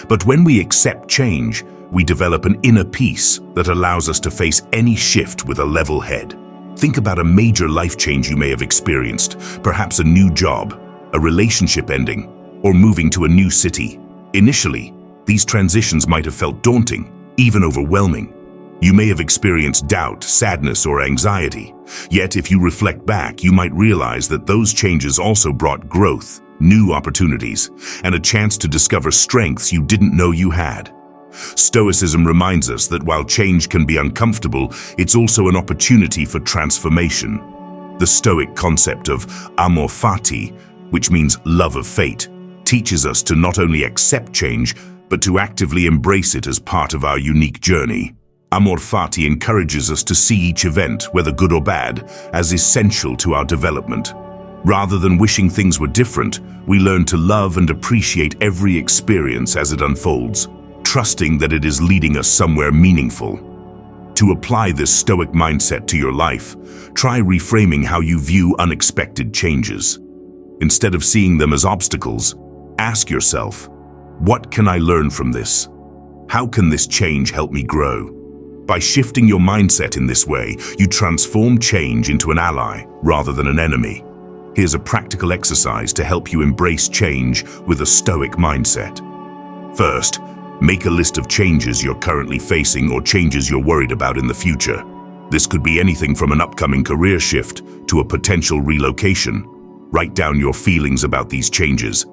But when we accept change, we develop an inner peace that allows us to face any shift with a level head. Think about a major life change you may have experienced, perhaps a new job, a relationship ending, or moving to a new city. Initially, these transitions might have felt daunting, even overwhelming. You may have experienced doubt, sadness, or anxiety. Yet, if you reflect back, you might realize that those changes also brought growth, new opportunities, and a chance to discover strengths you didn't know you had. Stoicism reminds us that while change can be uncomfortable, it's also an opportunity for transformation. The Stoic concept of amor fati, which means love of fate, teaches us to not only accept change, but to actively embrace it as part of our unique journey. Amor fati encourages us to see each event, whether good or bad, as essential to our development. Rather than wishing things were different, we learn to love and appreciate every experience as it unfolds, trusting that it is leading us somewhere meaningful. To apply this Stoic mindset to your life, try reframing how you view unexpected changes. Instead of seeing them as obstacles, ask yourself, what can I learn from this? How can this change help me grow? By shifting your mindset in this way, you transform change into an ally rather than an enemy. Here's a practical exercise to help you embrace change with a Stoic mindset. First, make a list of changes you're currently facing or changes you're worried about in the future. This could be anything from an upcoming career shift to a potential relocation. Write down your feelings about these changes.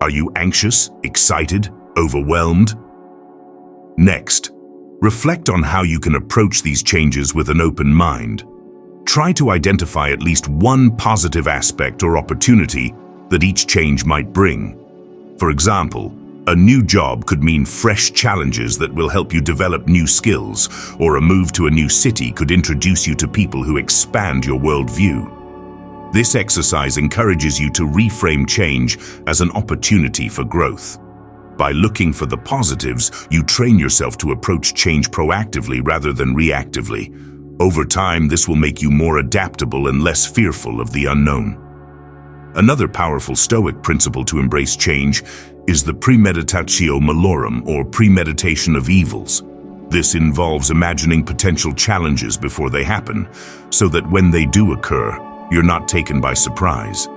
Are you anxious, excited, overwhelmed? Next, reflect on how you can approach these changes with an open mind. Try to identify at least one positive aspect or opportunity that each change might bring. For example, a new job could mean fresh challenges that will help you develop new skills, or a move to a new city could introduce you to people who expand your worldview. This exercise encourages you to reframe change as an opportunity for growth. By looking for the positives, you train yourself to approach change proactively rather than reactively. Over time, this will make you more adaptable and less fearful of the unknown. Another powerful Stoic principle to embrace change is the premeditatio malorum, or premeditation of evils. This involves imagining potential challenges before they happen, so that when they do occur, you're not taken by surprise.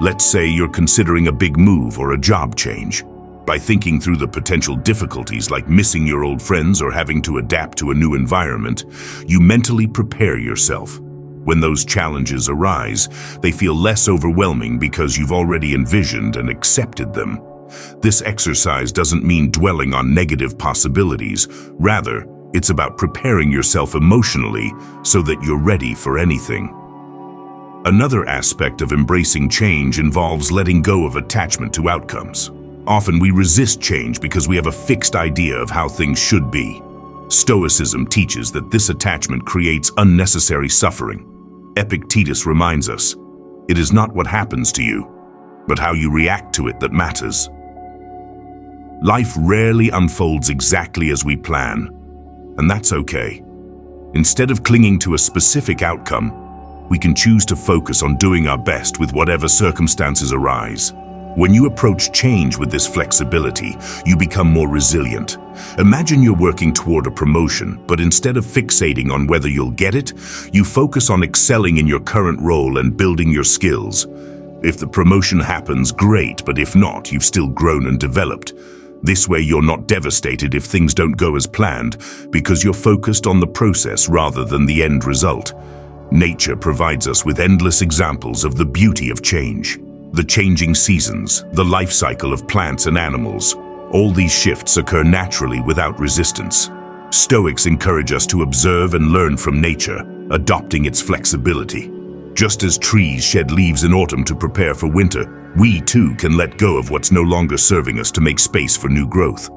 Let's say you're considering a big move or a job change. By thinking through the potential difficulties like missing your old friends or having to adapt to a new environment, you mentally prepare yourself. When those challenges arise, they feel less overwhelming because you've already envisioned and accepted them. This exercise doesn't mean dwelling on negative possibilities. Rather, it's about preparing yourself emotionally so that you're ready for anything. Another aspect of embracing change involves letting go of attachment to outcomes. Often we resist change because we have a fixed idea of how things should be. Stoicism teaches that this attachment creates unnecessary suffering. Epictetus reminds us, it is not what happens to you, but how you react to it that matters. Life rarely unfolds exactly as we plan, and that's okay. Instead of clinging to a specific outcome, we can choose to focus on doing our best with whatever circumstances arise. When you approach change with this flexibility, you become more resilient. Imagine you're working toward a promotion, but instead of fixating on whether you'll get it, you focus on excelling in your current role and building your skills. If the promotion happens, great, but if not, you've still grown and developed. This way you're not devastated if things don't go as planned, because you're focused on the process rather than the end result. Nature provides us with endless examples of the beauty of change. The changing seasons, the life cycle of plants and animals, all these shifts occur naturally without resistance. Stoics encourage us to observe and learn from nature, adopting its flexibility. Just as trees shed leaves in autumn to prepare for winter, we too can let go of what's no longer serving us to make space for new growth.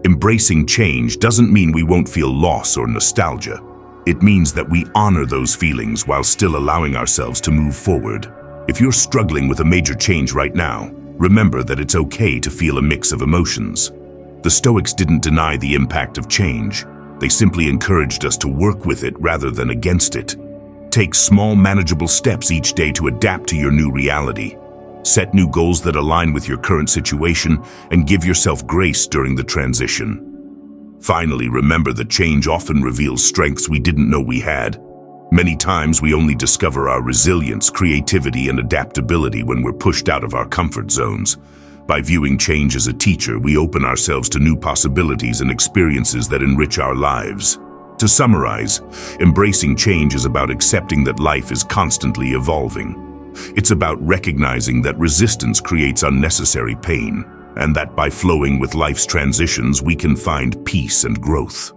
Embracing change doesn't mean we won't feel loss or nostalgia. It means that we honor those feelings while still allowing ourselves to move forward. If you're struggling with a major change right now, remember that it's okay to feel a mix of emotions. The Stoics didn't deny the impact of change. They simply encouraged us to work with it rather than against it. Take small, manageable steps each day to adapt to your new reality. Set new goals that align with your current situation and give yourself grace during the transition. Finally, remember that change often reveals strengths we didn't know we had. Many times we only discover our resilience, creativity, and adaptability when we're pushed out of our comfort zones. By viewing change as a teacher, we open ourselves to new possibilities and experiences that enrich our lives. To summarize, embracing change is about accepting that life is constantly evolving. It's about recognizing that resistance creates unnecessary pain, and that by flowing with life's transitions, we can find peace and growth.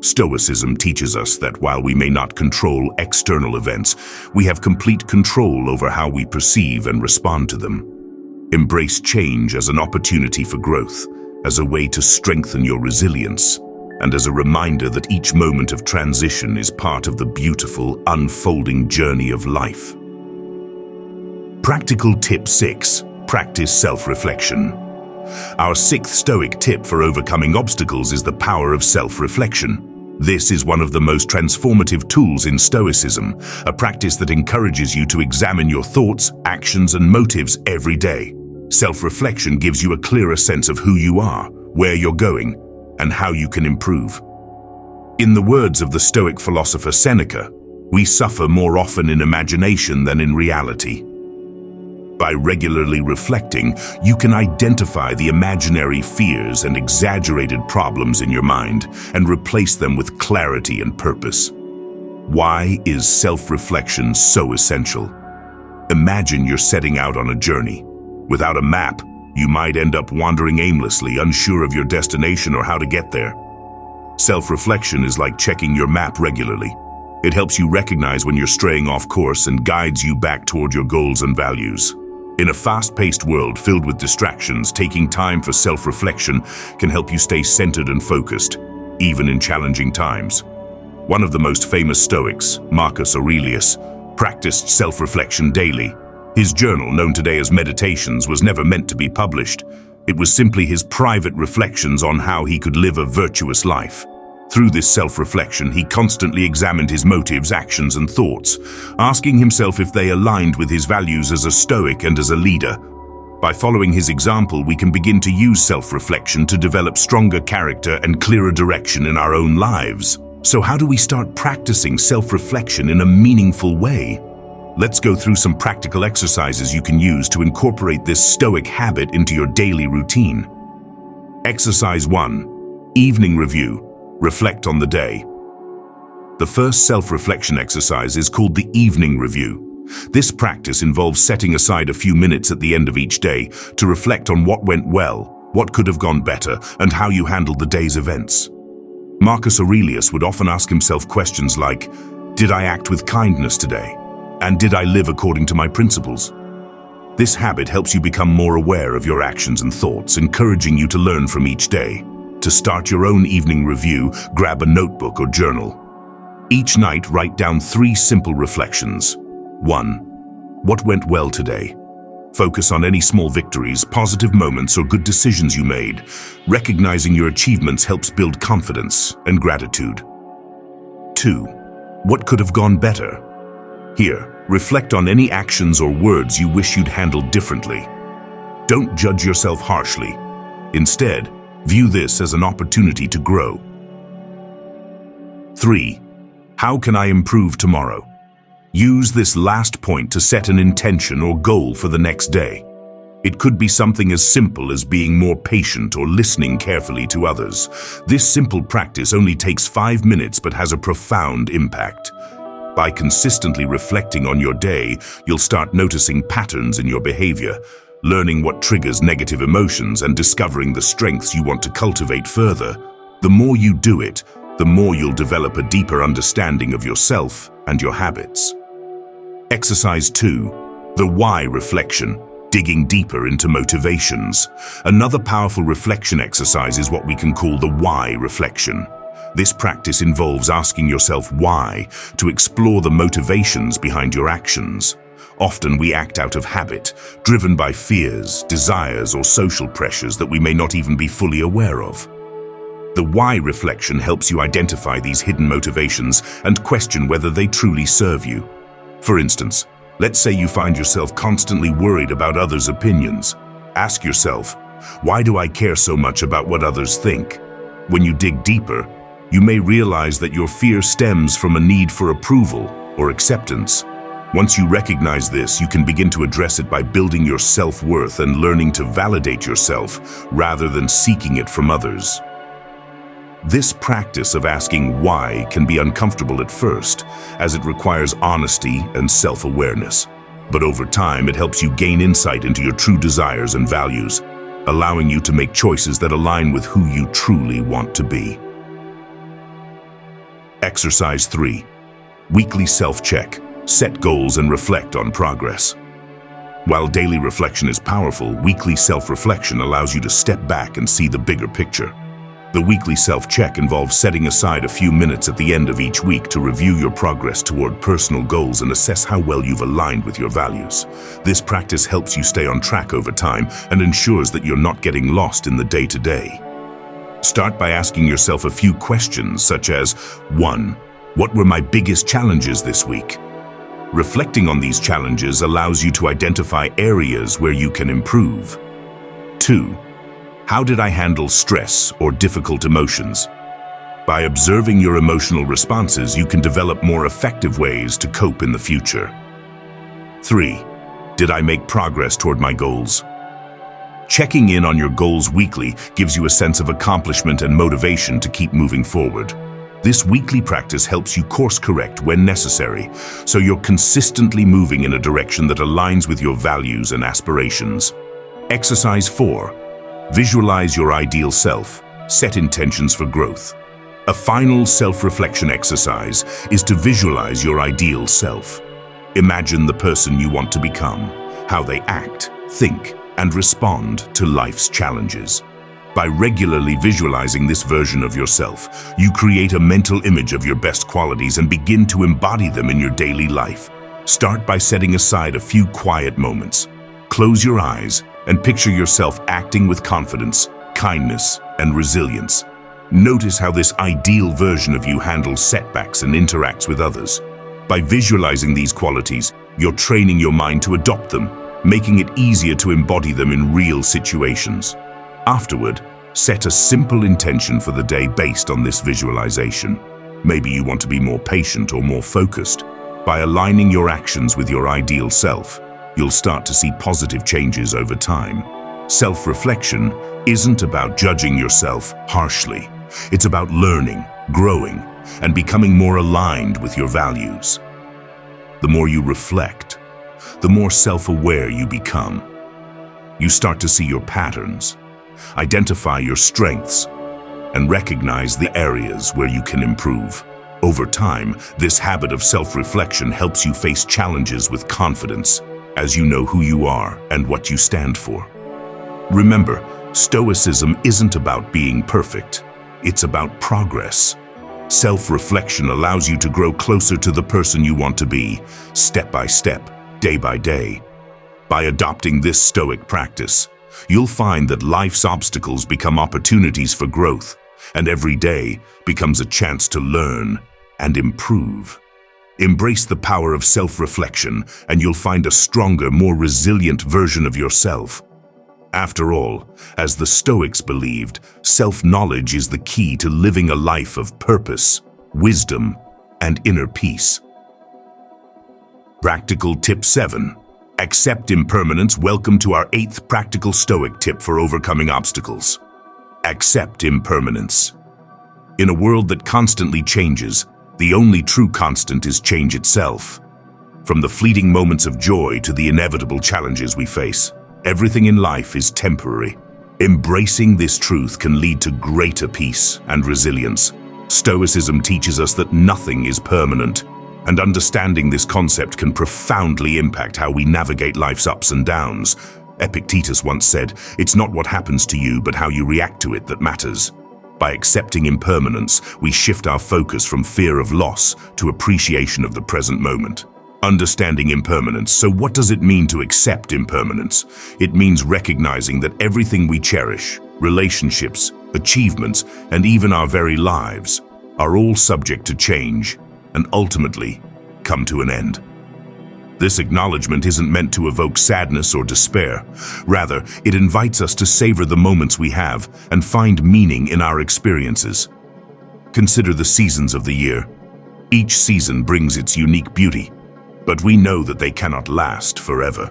Stoicism teaches us that while we may not control external events, we have complete control over how we perceive and respond to them. Embrace change as an opportunity for growth, as a way to strengthen your resilience, and as a reminder that each moment of transition is part of the beautiful, unfolding journey of life. Practical tip 6. Practice self-reflection. Our sixth Stoic tip for overcoming obstacles is the power of self-reflection. This is one of the most transformative tools in Stoicism, a practice that encourages you to examine your thoughts, actions, and motives every day. Self-reflection gives you a clearer sense of who you are, where you're going, and how you can improve. In the words of the Stoic philosopher Seneca, we suffer more often in imagination than in reality. By regularly reflecting, you can identify the imaginary fears and exaggerated problems in your mind and replace them with clarity and purpose. Why is self-reflection so essential? Imagine you're setting out on a journey. Without a map, you might end up wandering aimlessly, unsure of your destination or how to get there. Self-reflection is like checking your map regularly. It helps you recognize when you're straying off course and guides you back toward your goals and values. In a fast-paced world filled with distractions, taking time for self-reflection can help you stay centered and focused, even in challenging times. One of the most famous Stoics, Marcus Aurelius, practiced self-reflection daily. His journal, known today as Meditations, was never meant to be published. It was simply his private reflections on how he could live a virtuous life. Through this self-reflection, he constantly examined his motives, actions, and thoughts, asking himself if they aligned with his values as a Stoic and as a leader. By following his example, we can begin to use self-reflection to develop stronger character and clearer direction in our own lives. So how do we start practicing self-reflection in a meaningful way? Let's go through some practical exercises you can use to incorporate this Stoic habit into your daily routine. Exercise 1. Evening review. Reflect on the day. The first self-reflection exercise is called the evening review. This practice involves setting aside a few minutes at the end of each day to reflect on what went well, what could have gone better, and how you handled the day's events. Marcus Aurelius would often ask himself questions like, did I act with kindness today? And did I live according to my principles? This habit helps you become more aware of your actions and thoughts, encouraging you to learn from each day. To start your own evening review, grab a notebook or journal. Each night, write down 3 simple reflections. 1. What went well today? Focus on any small victories, positive moments, or good decisions you made. Recognizing your achievements helps build confidence and gratitude. 2. What could have gone better? Here, reflect on any actions or words you wish you'd handled differently. Don't judge yourself harshly. Instead, view this as an opportunity to grow. 3. How can I improve tomorrow? Use this last point to set an intention or goal for the next day. It could be something as simple as being more patient or listening carefully to others. This simple practice only takes 5 minutes but has a profound impact. By consistently reflecting on your day, you'll start noticing patterns in your behavior, learning what triggers negative emotions and discovering the strengths you want to cultivate further. The more you do it, the more you'll develop a deeper understanding of yourself and your habits. Exercise 2. The why reflection, digging deeper into motivations. Another powerful reflection exercise is what we can call the why reflection. This practice involves asking yourself why to explore the motivations behind your actions. Often we act out of habit, driven by fears, desires, or social pressures that we may not even be fully aware of. The why reflection helps you identify these hidden motivations and question whether they truly serve you. For instance, let's say you find yourself constantly worried about others' opinions. Ask yourself, why do I care so much about what others think? When you dig deeper, you may realize that your fear stems from a need for approval or acceptance. Once you recognize this, you can begin to address it by building your self-worth and learning to validate yourself rather than seeking it from others. This practice of asking why can be uncomfortable at first, as it requires honesty and self-awareness. But over time, it helps you gain insight into your true desires and values. allowing you to make choices that align with who you truly want to be. Exercise 3. Weekly self-check. Set goals and reflect on progress. While daily reflection is powerful, weekly self-reflection allows you to step back and see the bigger picture. The weekly self-check involves setting aside a few minutes at the end of each week to review your progress toward personal goals and assess how well you've aligned with your values. This practice helps you stay on track over time and ensures that you're not getting lost in the day-to-day. Start by asking yourself a few questions such as, 1. What were my biggest challenges this week? Reflecting on these challenges allows you to identify areas where you can improve. 2. How did I handle stress or difficult emotions? By observing your emotional responses, you can develop more effective ways to cope in the future. 3. Did I make progress toward my goals? Checking in on your goals weekly gives you a sense of accomplishment and motivation to keep moving forward. This weekly practice helps you course correct when necessary, so you're consistently moving in a direction that aligns with your values and aspirations. Exercise 4. Visualize your ideal self. Set intentions for growth. A final self-reflection exercise is to visualize your ideal self. Imagine the person you want to become, how they act, think, and respond to life's challenges. By regularly visualizing this version of yourself, you create a mental image of your best qualities and begin to embody them in your daily life. Start by setting aside a few quiet moments. Close your eyes and picture yourself acting with confidence, kindness, and resilience. Notice how this ideal version of you handles setbacks and interacts with others. By visualizing these qualities, you're training your mind to adopt them, making it easier to embody them in real situations. Afterward, set a simple intention for the day based on this visualization. Maybe you want to be more patient or more focused. By aligning your actions with your ideal self, you'll start to see positive changes over time. Self-reflection isn't about judging yourself harshly. It's about learning, growing, and becoming more aligned with your values. The more you reflect, the more self-aware you become. You start to see your patterns, identify your strengths, and recognize the areas where you can improve. Over time, this habit of self-reflection helps you face challenges with confidence, as you know who you are and what you stand for. Remember, Stoicism isn't about being perfect. It's about progress. Self-reflection allows you to grow closer to the person you want to be, step by step, day by day. By adopting this Stoic practice, you'll find that life's obstacles become opportunities for growth, and every day becomes a chance to learn and improve. Embrace the power of self-reflection, and you'll find a stronger, more resilient version of yourself. After all, as the Stoics believed, self-knowledge is the key to living a life of purpose, wisdom, and inner peace. Practical Tip 7. Accept impermanence. Welcome to our 8th practical Stoic tip for overcoming obstacles. Accept impermanence. In a world that constantly changes, the only true constant is change itself. From the fleeting moments of joy to the inevitable challenges we face, everything in life is temporary. Embracing this truth can lead to greater peace and resilience. Stoicism teaches us that nothing is permanent, and understanding this concept can profoundly impact how we navigate life's ups and downs. Epictetus once said, "It's not what happens to you, but how you react to it that matters." By accepting impermanence, we shift our focus from fear of loss to appreciation of the present moment. Understanding impermanence. So what does it mean to accept impermanence? It means recognizing that everything we cherish, relationships, achievements, and even our very lives, are all subject to change and ultimately come to an end. This acknowledgement isn't meant to evoke sadness or despair. Rather, it invites us to savor the moments we have and find meaning in our experiences. Consider the seasons of the year. Each season brings its unique beauty, but we know that they cannot last forever.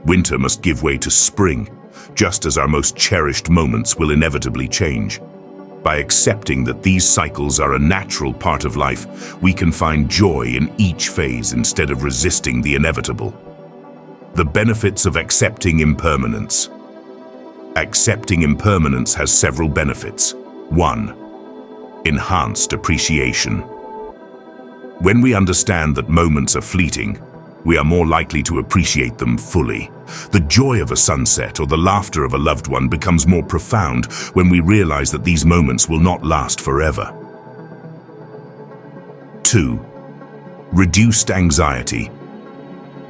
Winter must give way to spring, just as our most cherished moments will inevitably change. By accepting that these cycles are a natural part of life, we can find joy in each phase instead of resisting the inevitable. The benefits of accepting impermanence. Accepting impermanence has several benefits. 1. Enhanced appreciation. When we understand that moments are fleeting, we are more likely to appreciate them fully. The joy of a sunset or the laughter of a loved one becomes more profound when we realize that these moments will not last forever. 2. Reduced anxiety.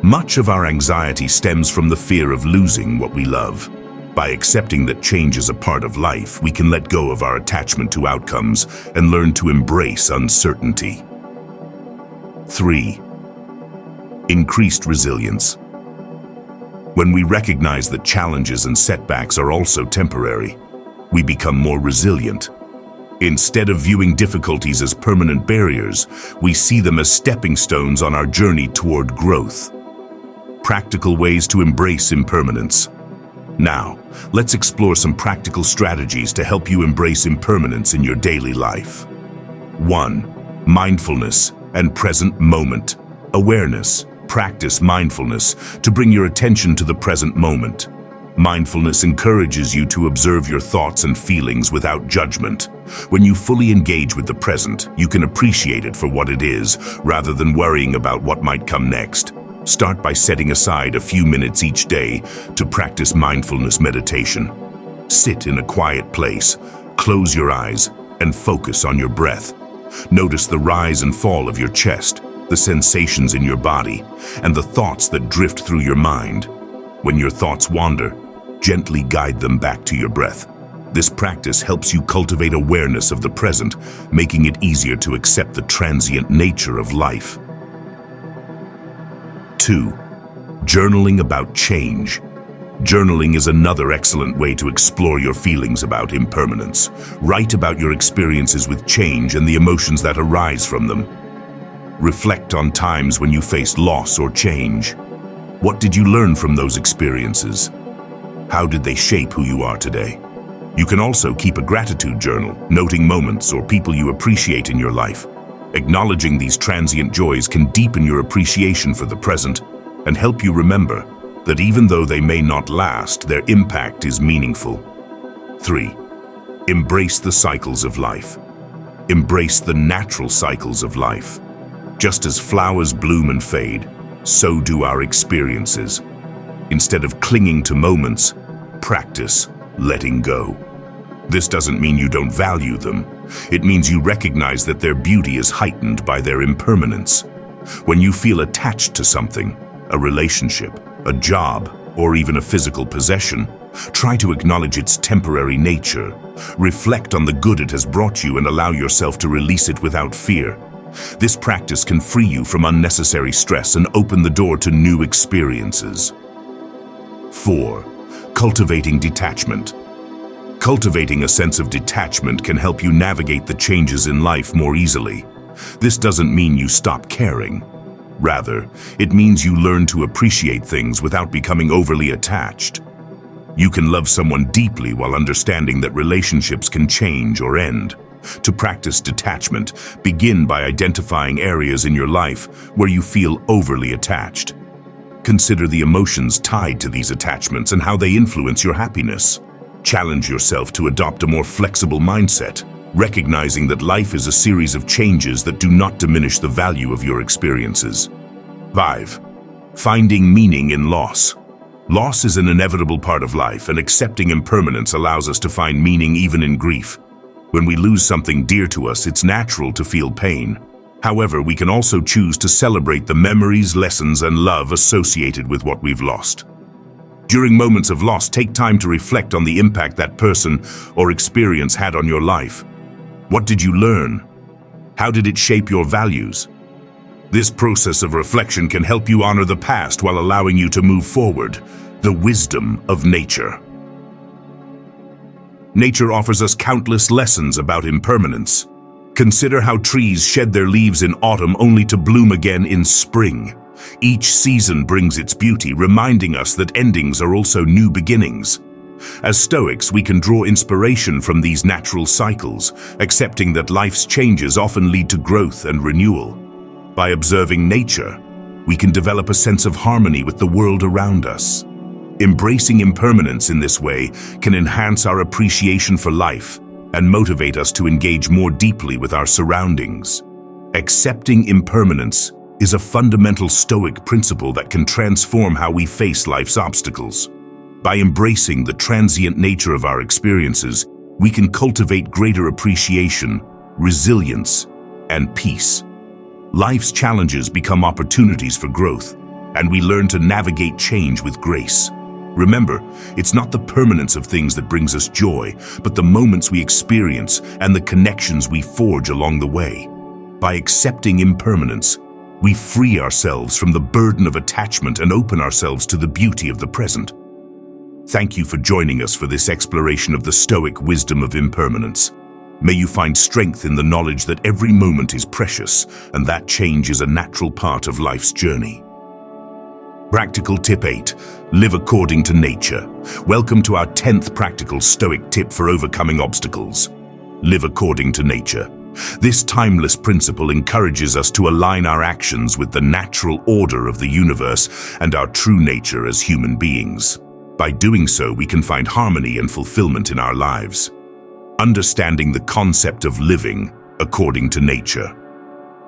Much of our anxiety stems from the fear of losing what we love. By accepting that change is a part of life, we can let go of our attachment to outcomes and learn to embrace uncertainty. 3. Increased resilience. When we recognize that challenges and setbacks are also temporary, we become more resilient. Instead of viewing difficulties as permanent barriers, we see them as stepping stones on our journey toward growth. Practical ways to embrace impermanence. Now, let's explore some practical strategies to help you embrace impermanence in your daily life. 1. Mindfulness and present moment awareness. Practice mindfulness to bring your attention to the present moment. Mindfulness encourages you to observe your thoughts and feelings without judgment. When you fully engage with the present, you can appreciate it for what it is, rather than worrying about what might come next. Start by setting aside a few minutes each day to practice mindfulness meditation. Sit in a quiet place, close your eyes, and focus on your breath. Notice the rise and fall of your chest, the sensations in your body, and the thoughts that drift through your mind. When your thoughts wander, gently guide them back to your breath. This practice helps you cultivate awareness of the present, making it easier to accept the transient nature of life. 2. Journaling about change. Journaling is another excellent way to explore your feelings about impermanence. Write about your experiences with change and the emotions that arise from them. Reflect on times when you faced loss or change. What did you learn from those experiences? How did they shape who you are today? You can also keep a gratitude journal, noting moments or people you appreciate in your life. Acknowledging these transient joys can deepen your appreciation for the present and help you remember that even though they may not last, their impact is meaningful. 3. Embrace the cycles of life. Embrace the natural cycles of life. Just as flowers bloom and fade, so do our experiences. Instead of clinging to moments, practice letting go. This doesn't mean you don't value them. It means you recognize that their beauty is heightened by their impermanence. When you feel attached to something, a relationship, a job, or even a physical possession, try to acknowledge its temporary nature. Reflect on the good it has brought you and allow yourself to release it without fear. This practice can free you from unnecessary stress and open the door to new experiences. 4. Cultivating detachment. Cultivating a sense of detachment can help you navigate the changes in life more easily. This doesn't mean you stop caring. Rather, it means you learn to appreciate things without becoming overly attached. You can love someone deeply while understanding that relationships can change or end. To practice detachment, begin by identifying areas in your life where you feel overly attached. Consider the emotions tied to these attachments and how they influence your happiness. Challenge yourself to adopt a more flexible mindset, recognizing that life is a series of changes that do not diminish the value of your experiences. 5. Finding meaning in loss. Loss is an inevitable part of life, and accepting impermanence allows us to find meaning even in grief. When we lose something dear to us, it's natural to feel pain. However, we can also choose to celebrate the memories, lessons, and love associated with what we've lost. During moments of loss, take time to reflect on the impact that person or experience had on your life. What did you learn? How did it shape your values? This process of reflection can help you honor the past while allowing you to move forward. The wisdom of nature. Nature offers us countless lessons about impermanence. Consider how trees shed their leaves in autumn only to bloom again in spring. Each season brings its beauty, reminding us that endings are also new beginnings. As Stoics, we can draw inspiration from these natural cycles, accepting that life's changes often lead to growth and renewal. By observing nature, we can develop a sense of harmony with the world around us. Embracing impermanence in this way can enhance our appreciation for life and motivate us to engage more deeply with our surroundings. Accepting impermanence is a fundamental Stoic principle that can transform how we face life's obstacles. By embracing the transient nature of our experiences, we can cultivate greater appreciation, resilience, and peace. Life's challenges become opportunities for growth, and we learn to navigate change with grace. Remember, it's not the permanence of things that brings us joy, but the moments we experience and the connections we forge along the way. By accepting impermanence, we free ourselves from the burden of attachment and open ourselves to the beauty of the present. Thank you for joining us for this exploration of the Stoic wisdom of impermanence. May you find strength in the knowledge that every moment is precious and that change is a natural part of life's journey. Practical Tip 8. Live according to nature. Welcome to our 10th practical Stoic tip for overcoming obstacles. Live according to nature. This timeless principle encourages us to align our actions with the natural order of the universe and our true nature as human beings. By doing so, we can find harmony and fulfillment in our lives. Understanding the concept of living according to nature.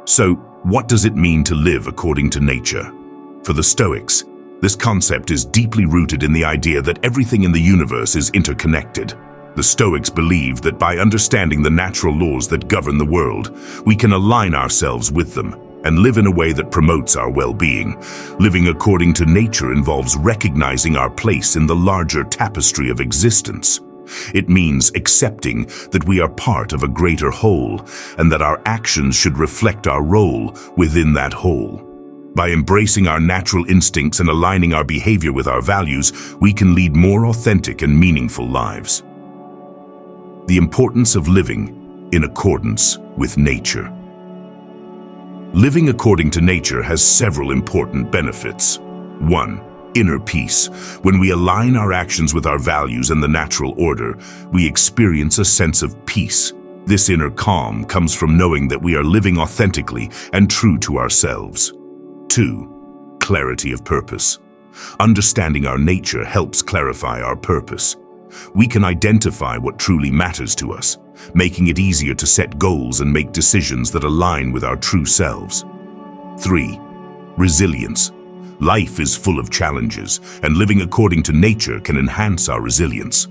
So, what does it mean to live according to nature? For the Stoics, this concept is deeply rooted in the idea that everything in the universe is interconnected. The Stoics believe that by understanding the natural laws that govern the world, we can align ourselves with them and live in a way that promotes our well-being. Living according to nature involves recognizing our place in the larger tapestry of existence. It means accepting that we are part of a greater whole and that our actions should reflect our role within that whole. By embracing our natural instincts and aligning our behavior with our values, we can lead more authentic and meaningful lives. The importance of living in accordance with nature. Living according to nature has several important benefits. 1. Inner peace. When we align our actions with our values and the natural order, we experience a sense of peace. This inner calm comes from knowing that we are living authentically and true to ourselves. 2. Clarity of purpose. Understanding our nature helps clarify our purpose. We can identify what truly matters to us, making it easier to set goals and make decisions that align with our true selves. 3. Resilience. Life is full of challenges, and living according to nature can enhance our resilience.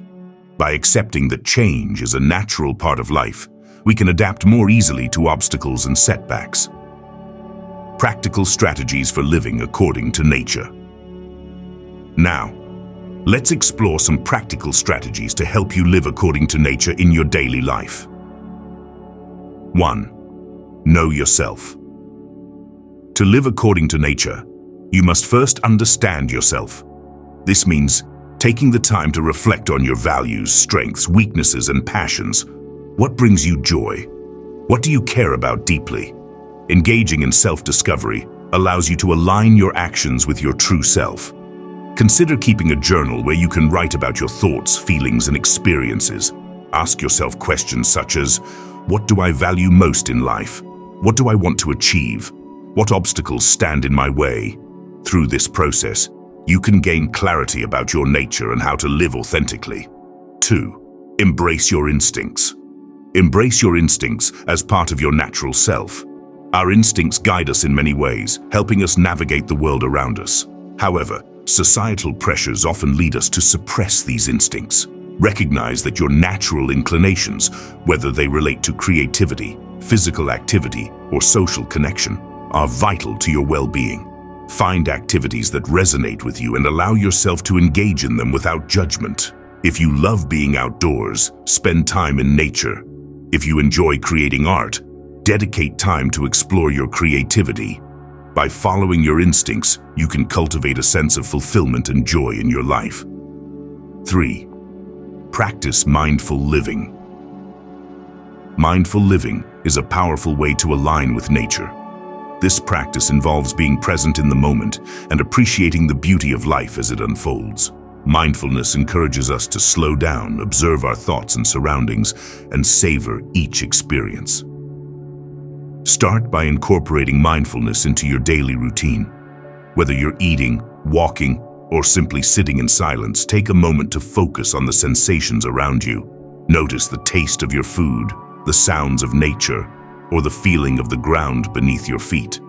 By accepting that change is a natural part of life, we can adapt more easily to obstacles and setbacks. Practical strategies for living according to nature. Now, let's explore some practical strategies to help you live according to nature in your daily life. 1. Know yourself. To live according to nature, you must first understand yourself. This means taking the time to reflect on your values, strengths, weaknesses, and passions. What brings you joy? What do you care about deeply? Engaging in self-discovery allows you to align your actions with your true self. Consider keeping a journal where you can write about your thoughts, feelings, and experiences. Ask yourself questions such as, what do I value most in life? What do I want to achieve? What obstacles stand in my way? Through this process, you can gain clarity about your nature and how to live authentically. 2. Embrace your instincts. Embrace your instincts as part of your natural self. Our instincts guide us in many ways, helping us navigate the world around us. However, societal pressures often lead us to suppress these instincts. Recognize that your natural inclinations, whether they relate to creativity, physical activity, or social connection, are vital to your well-being. Find activities that resonate with you and allow yourself to engage in them without judgment. If you love being outdoors, spend time in nature. If you enjoy creating art, dedicate time to explore your creativity. By following your instincts, you can cultivate a sense of fulfillment and joy in your life. 3. Practice mindful living. Mindful living is a powerful way to align with nature. This practice involves being present in the moment and appreciating the beauty of life as it unfolds. Mindfulness encourages us to slow down, observe our thoughts and surroundings, and savor each experience. Start by incorporating mindfulness into your daily routine. Whether you're eating, walking, or simply sitting in silence, take a moment to focus on the sensations around you. Notice the taste of your food, the sounds of nature, or the feeling of the ground beneath your feet.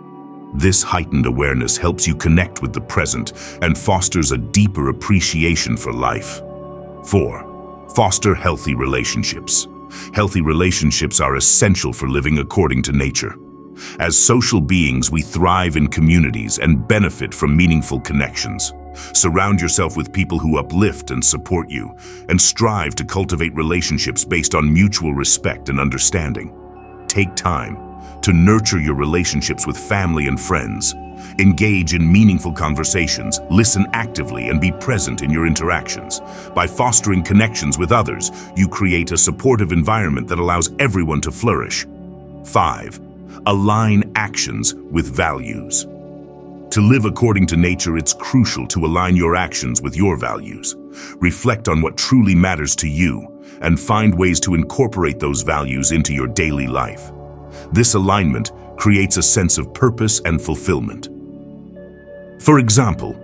This heightened awareness helps you connect with the present and fosters a deeper appreciation for life. 4. Foster healthy relationships. Healthy relationships are essential for living according to nature. As social beings, we thrive in communities and benefit from meaningful connections. Surround yourself with people who uplift and support you, and strive to cultivate relationships based on mutual respect and understanding. Take time to nurture your relationships with family and friends. Engage in meaningful conversations, listen actively, and be present in your interactions. By fostering connections with others, you create a supportive environment that allows everyone to flourish. 5. Align actions with values. To live according to nature, it's crucial to align your actions with your values. Reflect on what truly matters to you and find ways to incorporate those values into your daily life. This alignment creates a sense of purpose and fulfillment. For example,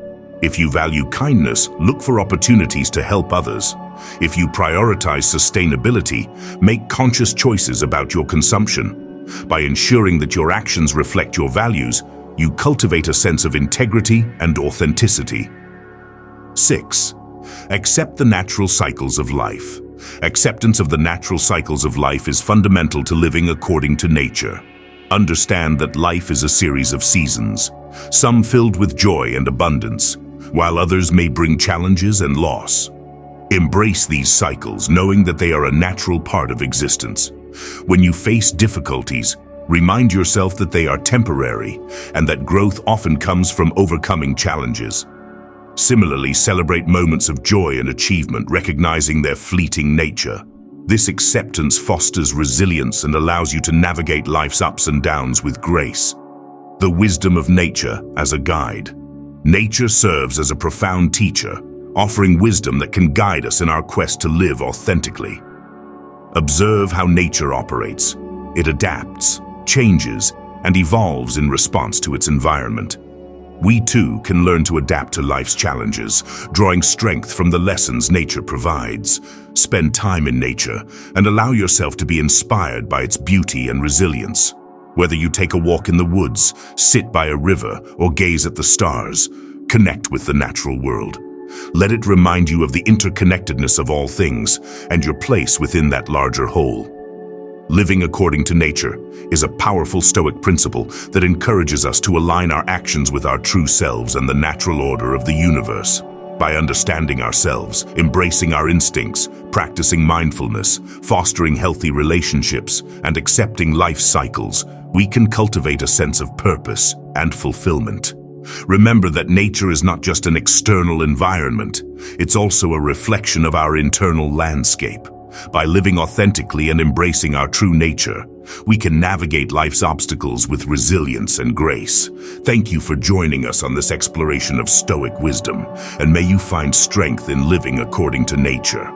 if you value kindness, look for opportunities to help others. If you prioritize sustainability, make conscious choices about your consumption. By ensuring that your actions reflect your values, you cultivate a sense of integrity and authenticity. 6. Accept the natural cycles of life. Acceptance of the natural cycles of life is fundamental to living according to nature. Understand that life is a series of seasons, some filled with joy and abundance, while others may bring challenges and loss. Embrace these cycles, knowing that they are a natural part of existence. When you face difficulties, remind yourself that they are temporary and that growth often comes from overcoming challenges. Similarly, celebrate moments of joy and achievement, recognizing their fleeting nature. This acceptance fosters resilience and allows you to navigate life's ups and downs with grace. The wisdom of nature as a guide. Nature serves as a profound teacher, offering wisdom that can guide us in our quest to live authentically. Observe how nature operates. It adapts, changes, and evolves in response to its environment. We too can learn to adapt to life's challenges, drawing strength from the lessons nature provides. Spend time in nature and allow yourself to be inspired by its beauty and resilience. Whether you take a walk in the woods, sit by a river, or gaze at the stars, connect with the natural world. Let it remind you of the interconnectedness of all things and your place within that larger whole. Living according to nature is a powerful Stoic principle that encourages us to align our actions with our true selves and the natural order of the universe. By understanding ourselves, embracing our instincts, practicing mindfulness, fostering healthy relationships, and accepting life's cycles, we can cultivate a sense of purpose and fulfillment. Remember that nature is not just an external environment, it's also a reflection of our internal landscape. By living authentically and embracing our true nature, we can navigate life's obstacles with resilience and grace. Thank you for joining us on this exploration of Stoic wisdom, and may you find strength in living according to nature.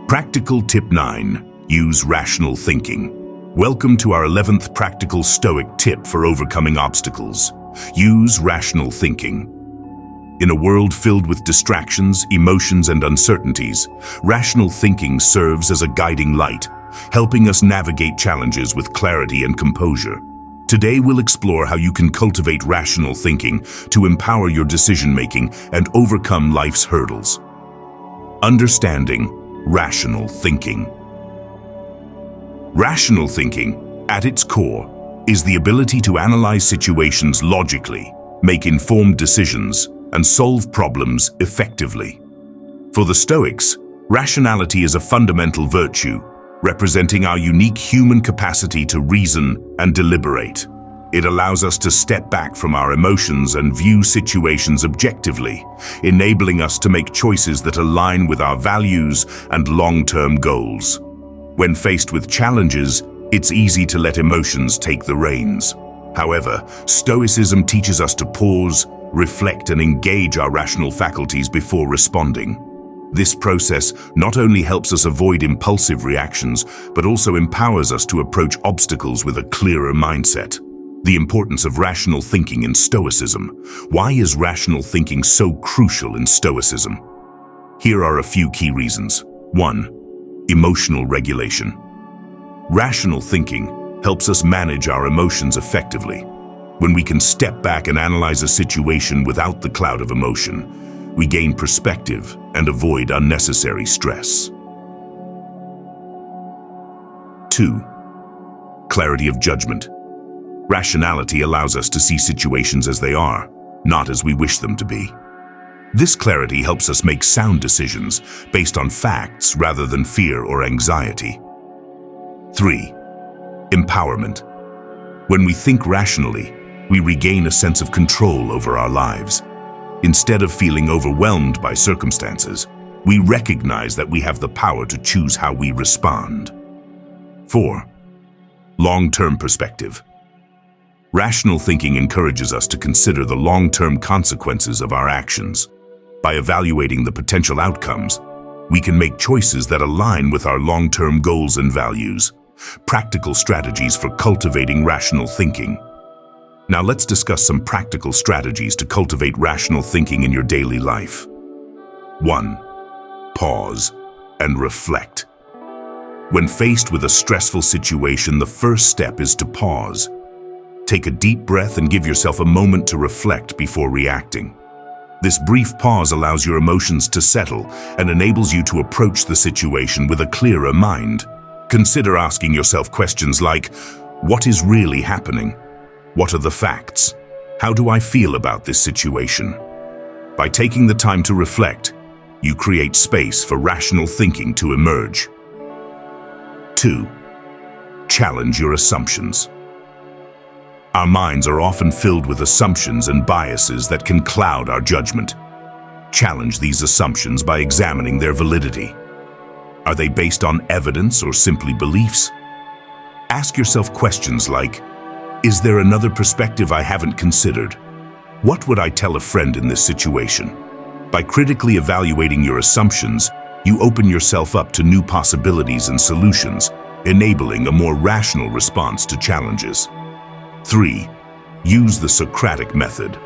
Practical Tip 9. Use rational thinking. Welcome to our 11th practical Stoic tip for overcoming obstacles. Use rational thinking. In a world filled with distractions, emotions, and uncertainties, rational thinking serves as a guiding light, helping us navigate challenges with clarity and composure. Today we'll explore how you can cultivate rational thinking to empower your decision-making and overcome life's hurdles. Understanding rational thinking. Rational thinking, at its core, is the ability to analyze situations logically, make informed decisions, and solve problems effectively. For the Stoics, rationality is a fundamental virtue, representing our unique human capacity to reason and deliberate. It allows us to step back from our emotions and view situations objectively, enabling us to make choices that align with our values and long-term goals. When faced with challenges, it's easy to let emotions take the reins. However, Stoicism teaches us to pause, reflect, and engage our rational faculties before responding. This process not only helps us avoid impulsive reactions, but also empowers us to approach obstacles with a clearer mindset. The importance of rational thinking in Stoicism. Why is rational thinking so crucial in Stoicism? Here are a few key reasons. 1. Emotional regulation. Rational thinking helps us manage our emotions effectively. When we can step back and analyze a situation without the cloud of emotion, we gain perspective and avoid unnecessary stress. 2. Clarity of judgment. Rationality allows us to see situations as they are, not as we wish them to be. This clarity helps us make sound decisions based on facts rather than fear or anxiety. 3. Empowerment. When we think rationally, we regain a sense of control over our lives. Instead of feeling overwhelmed by circumstances, we recognize that we have the power to choose how we respond. 4. Long-term perspective. Rational thinking encourages us to consider the long-term consequences of our actions. By evaluating the potential outcomes, we can make choices that align with our long-term goals and values. Practical strategies for cultivating rational thinking. Now let's discuss some practical strategies to cultivate rational thinking in your daily life. 1. Pause and reflect. When faced with a stressful situation, the first step is to pause. Take a deep breath and give yourself a moment to reflect before reacting. This brief pause allows your emotions to settle and enables you to approach the situation with a clearer mind. Consider asking yourself questions like, what is really happening? What are the facts? How do I feel about this situation? By taking the time to reflect, you create space for rational thinking to emerge. 2. Challenge your assumptions. Our minds are often filled with assumptions and biases that can cloud our judgment. Challenge these assumptions by examining their validity. Are they based on evidence or simply beliefs? Ask yourself questions like, is there another perspective I haven't considered? What would I tell a friend in this situation? By critically evaluating your assumptions, you open yourself up to new possibilities and solutions, enabling a more rational response to challenges. 3. Use the Socratic method.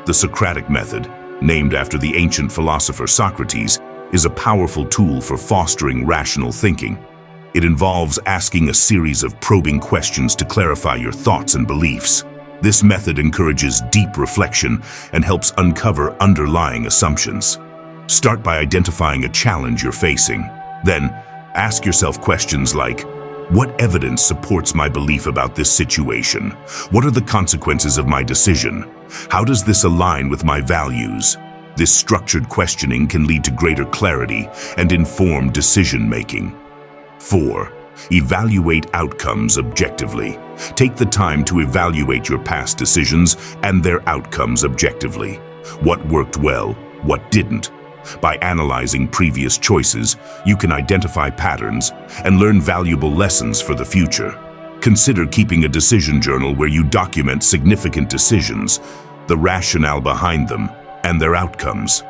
The Socratic method, named after the ancient philosopher Socrates, is a powerful tool for fostering rational thinking. It involves asking a series of probing questions to clarify your thoughts and beliefs. This method encourages deep reflection and helps uncover underlying assumptions. Start by identifying a challenge you're facing. Then, ask yourself questions like, what evidence supports my belief about this situation? What are the consequences of my decision? How does this align with my values? This structured questioning can lead to greater clarity and informed decision-making. 4. Evaluate outcomes objectively. Take the time to evaluate your past decisions and their outcomes objectively. What worked well, what didn't? By analyzing previous choices, you can identify patterns and learn valuable lessons for the future. Consider keeping a decision journal where you document significant decisions, the rationale behind them, and their outcomes.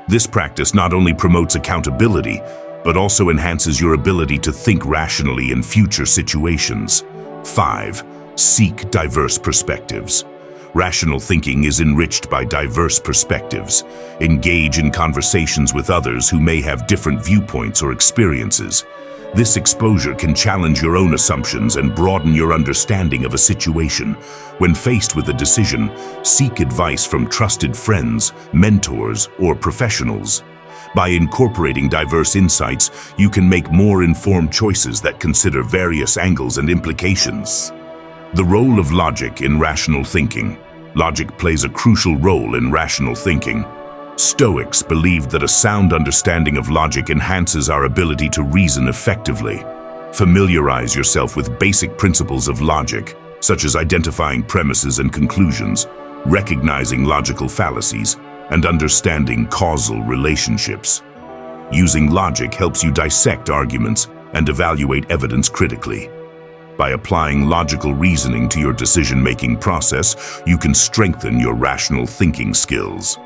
This practice not only promotes accountability, but also enhances your ability to think rationally in future situations. 5. Seek diverse perspectives. Rational thinking is enriched by diverse perspectives. Engage in conversations with others who may have different viewpoints or experiences. This exposure can challenge your own assumptions and broaden your understanding of a situation. When faced with a decision, seek advice from trusted friends, mentors, or professionals. By incorporating diverse insights, you can make more informed choices that consider various angles and implications. The role of logic in rational thinking. Logic plays a crucial role in rational thinking. Stoics believed that a sound understanding of logic enhances our ability to reason effectively. Familiarize yourself with basic principles of logic, such as identifying premises and conclusions, recognizing logical fallacies, and understanding causal relationships. Using logic helps you dissect arguments and evaluate evidence critically. By applying logical reasoning to your decision-making process, you can strengthen your rational thinking skills.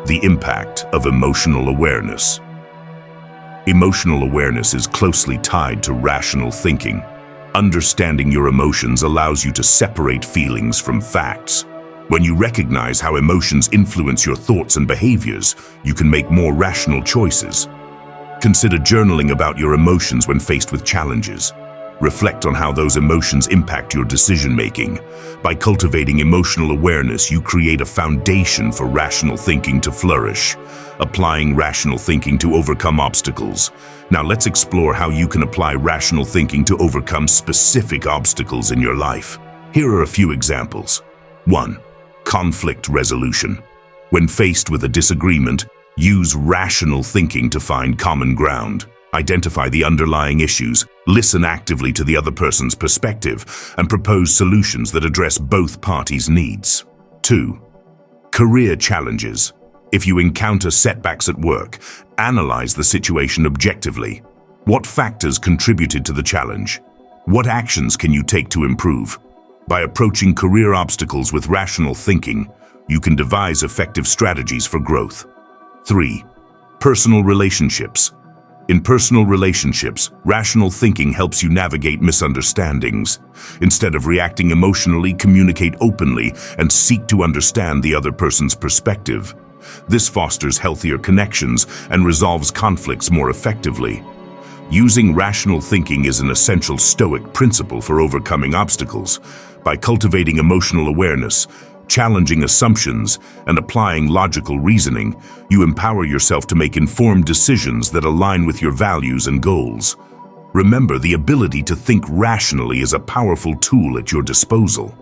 The impact of emotional awareness. Emotional awareness is closely tied to rational thinking. Understanding your emotions allows you to separate feelings from facts. When you recognize how emotions influence your thoughts and behaviors, you can make more rational choices. Consider journaling about your emotions when faced with challenges. Reflect on how those emotions impact your decision-making. By cultivating emotional awareness, you create a foundation for rational thinking to flourish. Applying rational thinking to overcome obstacles. Now let's explore how you can apply rational thinking to overcome specific obstacles in your life. Here are a few examples. 1. Conflict resolution. When faced with a disagreement, use rational thinking to find common ground. Identify the underlying issues, listen actively to the other person's perspective, and propose solutions that address both parties' needs. 2. Career challenges. If you encounter setbacks at work, analyze the situation objectively. What factors contributed to the challenge? What actions can you take to improve? By approaching career obstacles with rational thinking, you can devise effective strategies for growth. 3. Personal relationships. In personal relationships, rational thinking helps you navigate misunderstandings. Instead of reacting emotionally, communicate openly and seek to understand the other person's perspective. This fosters healthier connections and resolves conflicts more effectively. Using rational thinking is an essential Stoic principle for overcoming obstacles. By cultivating emotional awareness, challenging assumptions, and applying logical reasoning, you empower yourself to make informed decisions that align with your values and goals. Remember, the ability to think rationally is a powerful tool at your disposal.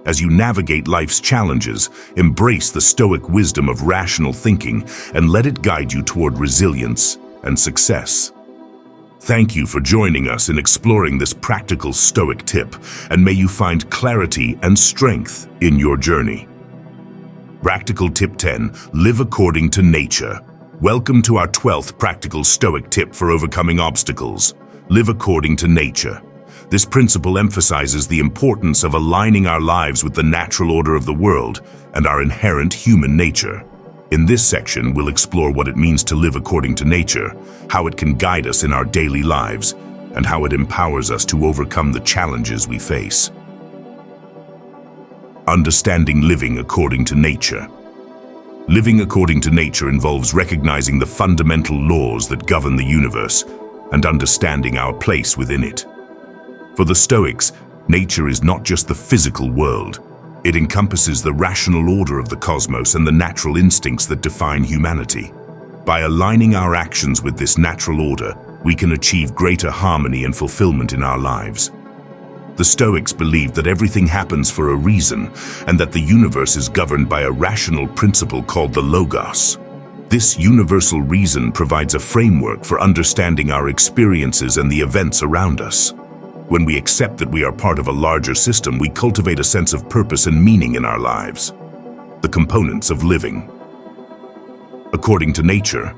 As you navigate life's challenges, embrace the Stoic wisdom of rational thinking and let it guide you toward resilience and success. Thank you for joining us in exploring this practical Stoic tip, and may you find clarity and strength in your journey. Practical Tip 10. Live according to nature. Welcome to our 12th practical Stoic tip for overcoming obstacles. Live according to nature. This principle emphasizes the importance of aligning our lives with the natural order of the world and our inherent human nature. In this section, we'll explore what it means to live according to nature, how it can guide us in our daily lives, and how it empowers us to overcome the challenges we face. Understanding living according to nature. Living according to nature involves recognizing the fundamental laws that govern the universe and understanding our place within it. For the Stoics, nature is not just the physical world. It encompasses the rational order of the cosmos and the natural instincts that define humanity. By aligning our actions with this natural order, we can achieve greater harmony and fulfillment in our lives. The Stoics believed that everything happens for a reason and that the universe is governed by a rational principle called the Logos. This universal reason provides a framework for understanding our experiences and the events around us. When we accept that we are part of a larger system, we cultivate a sense of purpose and meaning in our lives. The components of living. According to nature,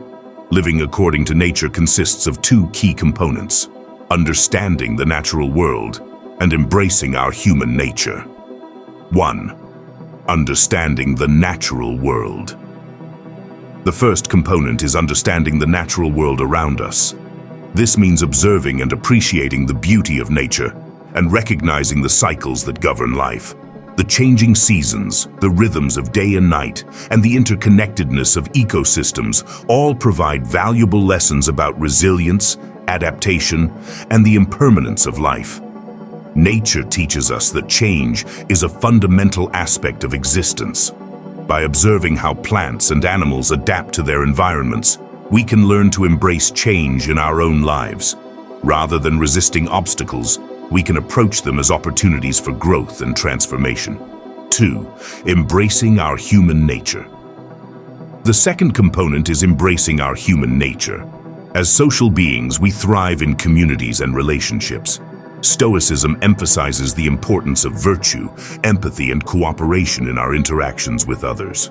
living according to nature consists of two key components: understanding the natural world and embracing our human nature. 1. Understanding the natural world. The first component is understanding the natural world around us. This means observing and appreciating the beauty of nature and recognizing the cycles that govern life. The changing seasons, the rhythms of day and night, and the interconnectedness of ecosystems all provide valuable lessons about resilience, adaptation, and the impermanence of life. Nature teaches us that change is a fundamental aspect of existence. By observing how plants and animals adapt to their environments, we can learn to embrace change in our own lives. Rather than resisting obstacles, we can approach them as opportunities for growth and transformation. 2. Embracing our human nature. The second component is embracing our human nature. As social beings, we thrive in communities and relationships. Stoicism emphasizes the importance of virtue, empathy, and cooperation in our interactions with others.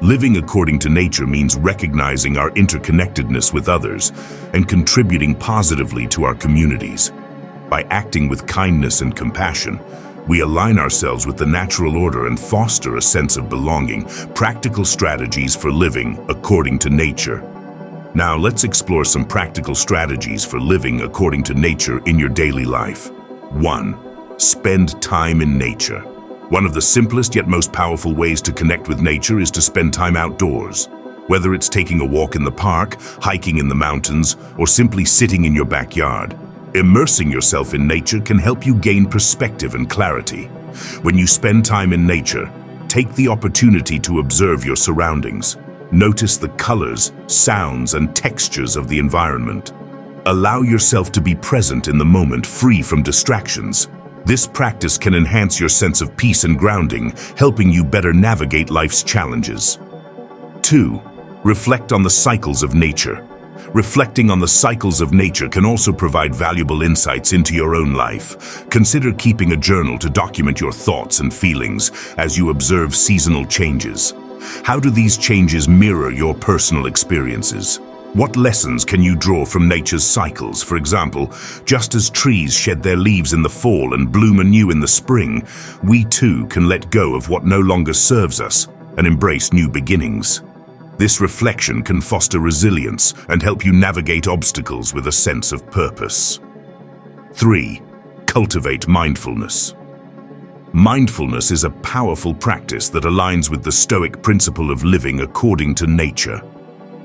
Living according to nature means recognizing our interconnectedness with others and contributing positively to our communities. By acting with kindness and compassion, we align ourselves with the natural order and foster a sense of belonging. Practical strategies for living according to nature. Now let's explore some practical strategies for living according to nature in your daily life. 1. Spend time in nature. One of the simplest yet most powerful ways to connect with nature is to spend time outdoors. Whether it's taking a walk in the park, hiking in the mountains, or simply sitting in your backyard, immersing yourself in nature can help you gain perspective and clarity. When you spend time in nature, take the opportunity to observe your surroundings. Notice the colors, sounds, and textures of the environment. Allow yourself to be present in the moment, free from distractions. This practice can enhance your sense of peace and grounding, helping you better navigate life's challenges. 2. Reflect on the cycles of nature. Reflecting on the cycles of nature can also provide valuable insights into your own life. Consider keeping a journal to document your thoughts and feelings as you observe seasonal changes. How do these changes mirror your personal experiences? What lessons can you draw from nature's cycles? For example, just as trees shed their leaves in the fall and bloom anew in the spring, we too can let go of what no longer serves us and embrace new beginnings. This reflection can foster resilience and help you navigate obstacles with a sense of purpose. 3. Cultivate mindfulness. Mindfulness is a powerful practice that aligns with the Stoic principle of living according to nature.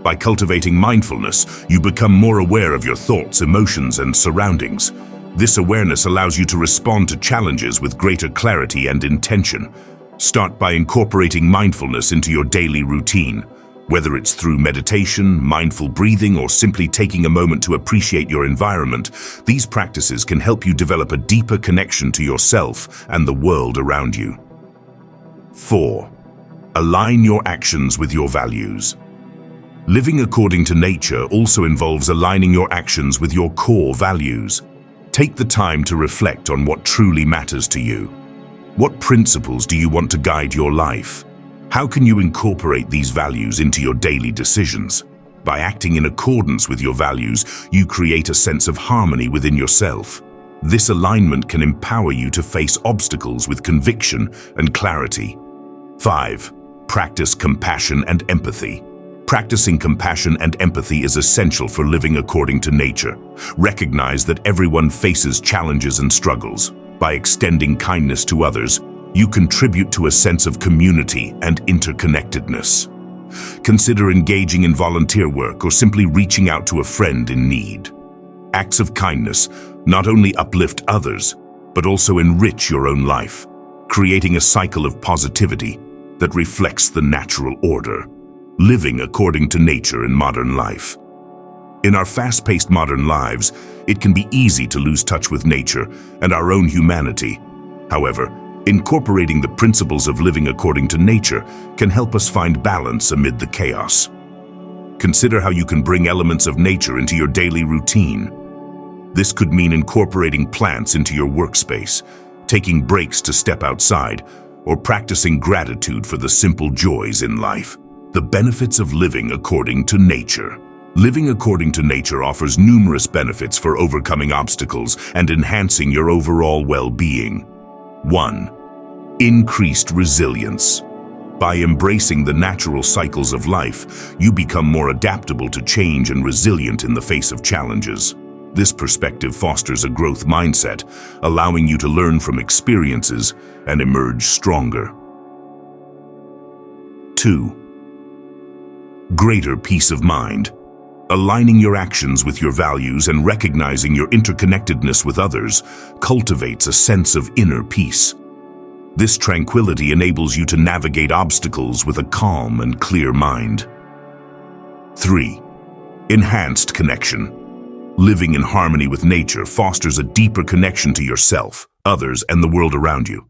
By cultivating mindfulness, you become more aware of your thoughts, emotions, and surroundings. This awareness allows you to respond to challenges with greater clarity and intention. Start by incorporating mindfulness into your daily routine. Whether it's through meditation, mindful breathing, or simply taking a moment to appreciate your environment, these practices can help you develop a deeper connection to yourself and the world around you. 4. Align your actions with your values. Living according to nature also involves aligning your actions with your core values. Take the time to reflect on what truly matters to you. What principles do you want to guide your life? How can you incorporate these values into your daily decisions? By acting in accordance with your values, you create a sense of harmony within yourself. This alignment can empower you to face obstacles with conviction and clarity. 5. Practice compassion and empathy. Practicing compassion and empathy is essential for living according to nature. Recognize that everyone faces challenges and struggles. By extending kindness to others, you contribute to a sense of community and interconnectedness. Consider engaging in volunteer work or simply reaching out to a friend in need. Acts of kindness not only uplift others, but also enrich your own life, creating a cycle of positivity that reflects the natural order. Living according to nature in modern life. In our fast-paced modern lives, it can be easy to lose touch with nature and our own humanity. However, incorporating the principles of living according to nature can help us find balance amid the chaos. Consider how you can bring elements of nature into your daily routine. This could mean incorporating plants into your workspace, taking breaks to step outside, or practicing gratitude for the simple joys in life. The benefits of living according to nature. Living according to nature offers numerous benefits for overcoming obstacles and enhancing your overall well-being. 1. Increased resilience. By embracing the natural cycles of life, you become more adaptable to change and resilient in the face of challenges. This perspective fosters a growth mindset, allowing you to learn from experiences and emerge stronger. 2. Greater peace of mind. Aligning your actions with your values and recognizing your interconnectedness with others cultivates a sense of inner peace. This tranquility enables you to navigate obstacles with a calm and clear mind. 3. Enhanced connection. Living in harmony with nature fosters a deeper connection to yourself, others, and the world around you.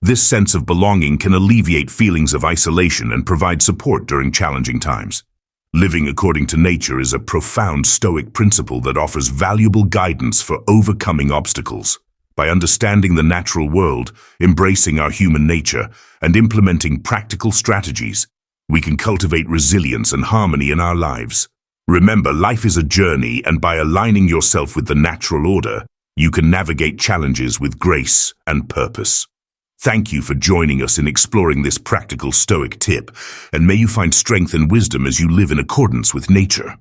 This sense of belonging can alleviate feelings of isolation and provide support during challenging times. Living according to nature is a profound Stoic principle that offers valuable guidance for overcoming obstacles. By understanding the natural world, embracing our human nature, and implementing practical strategies, we can cultivate resilience and harmony in our lives. Remember, life is a journey, and by aligning yourself with the natural order, you can navigate challenges with grace and purpose. Thank you for joining us in exploring this practical Stoic tip, and may you find strength and wisdom as you live in accordance with nature.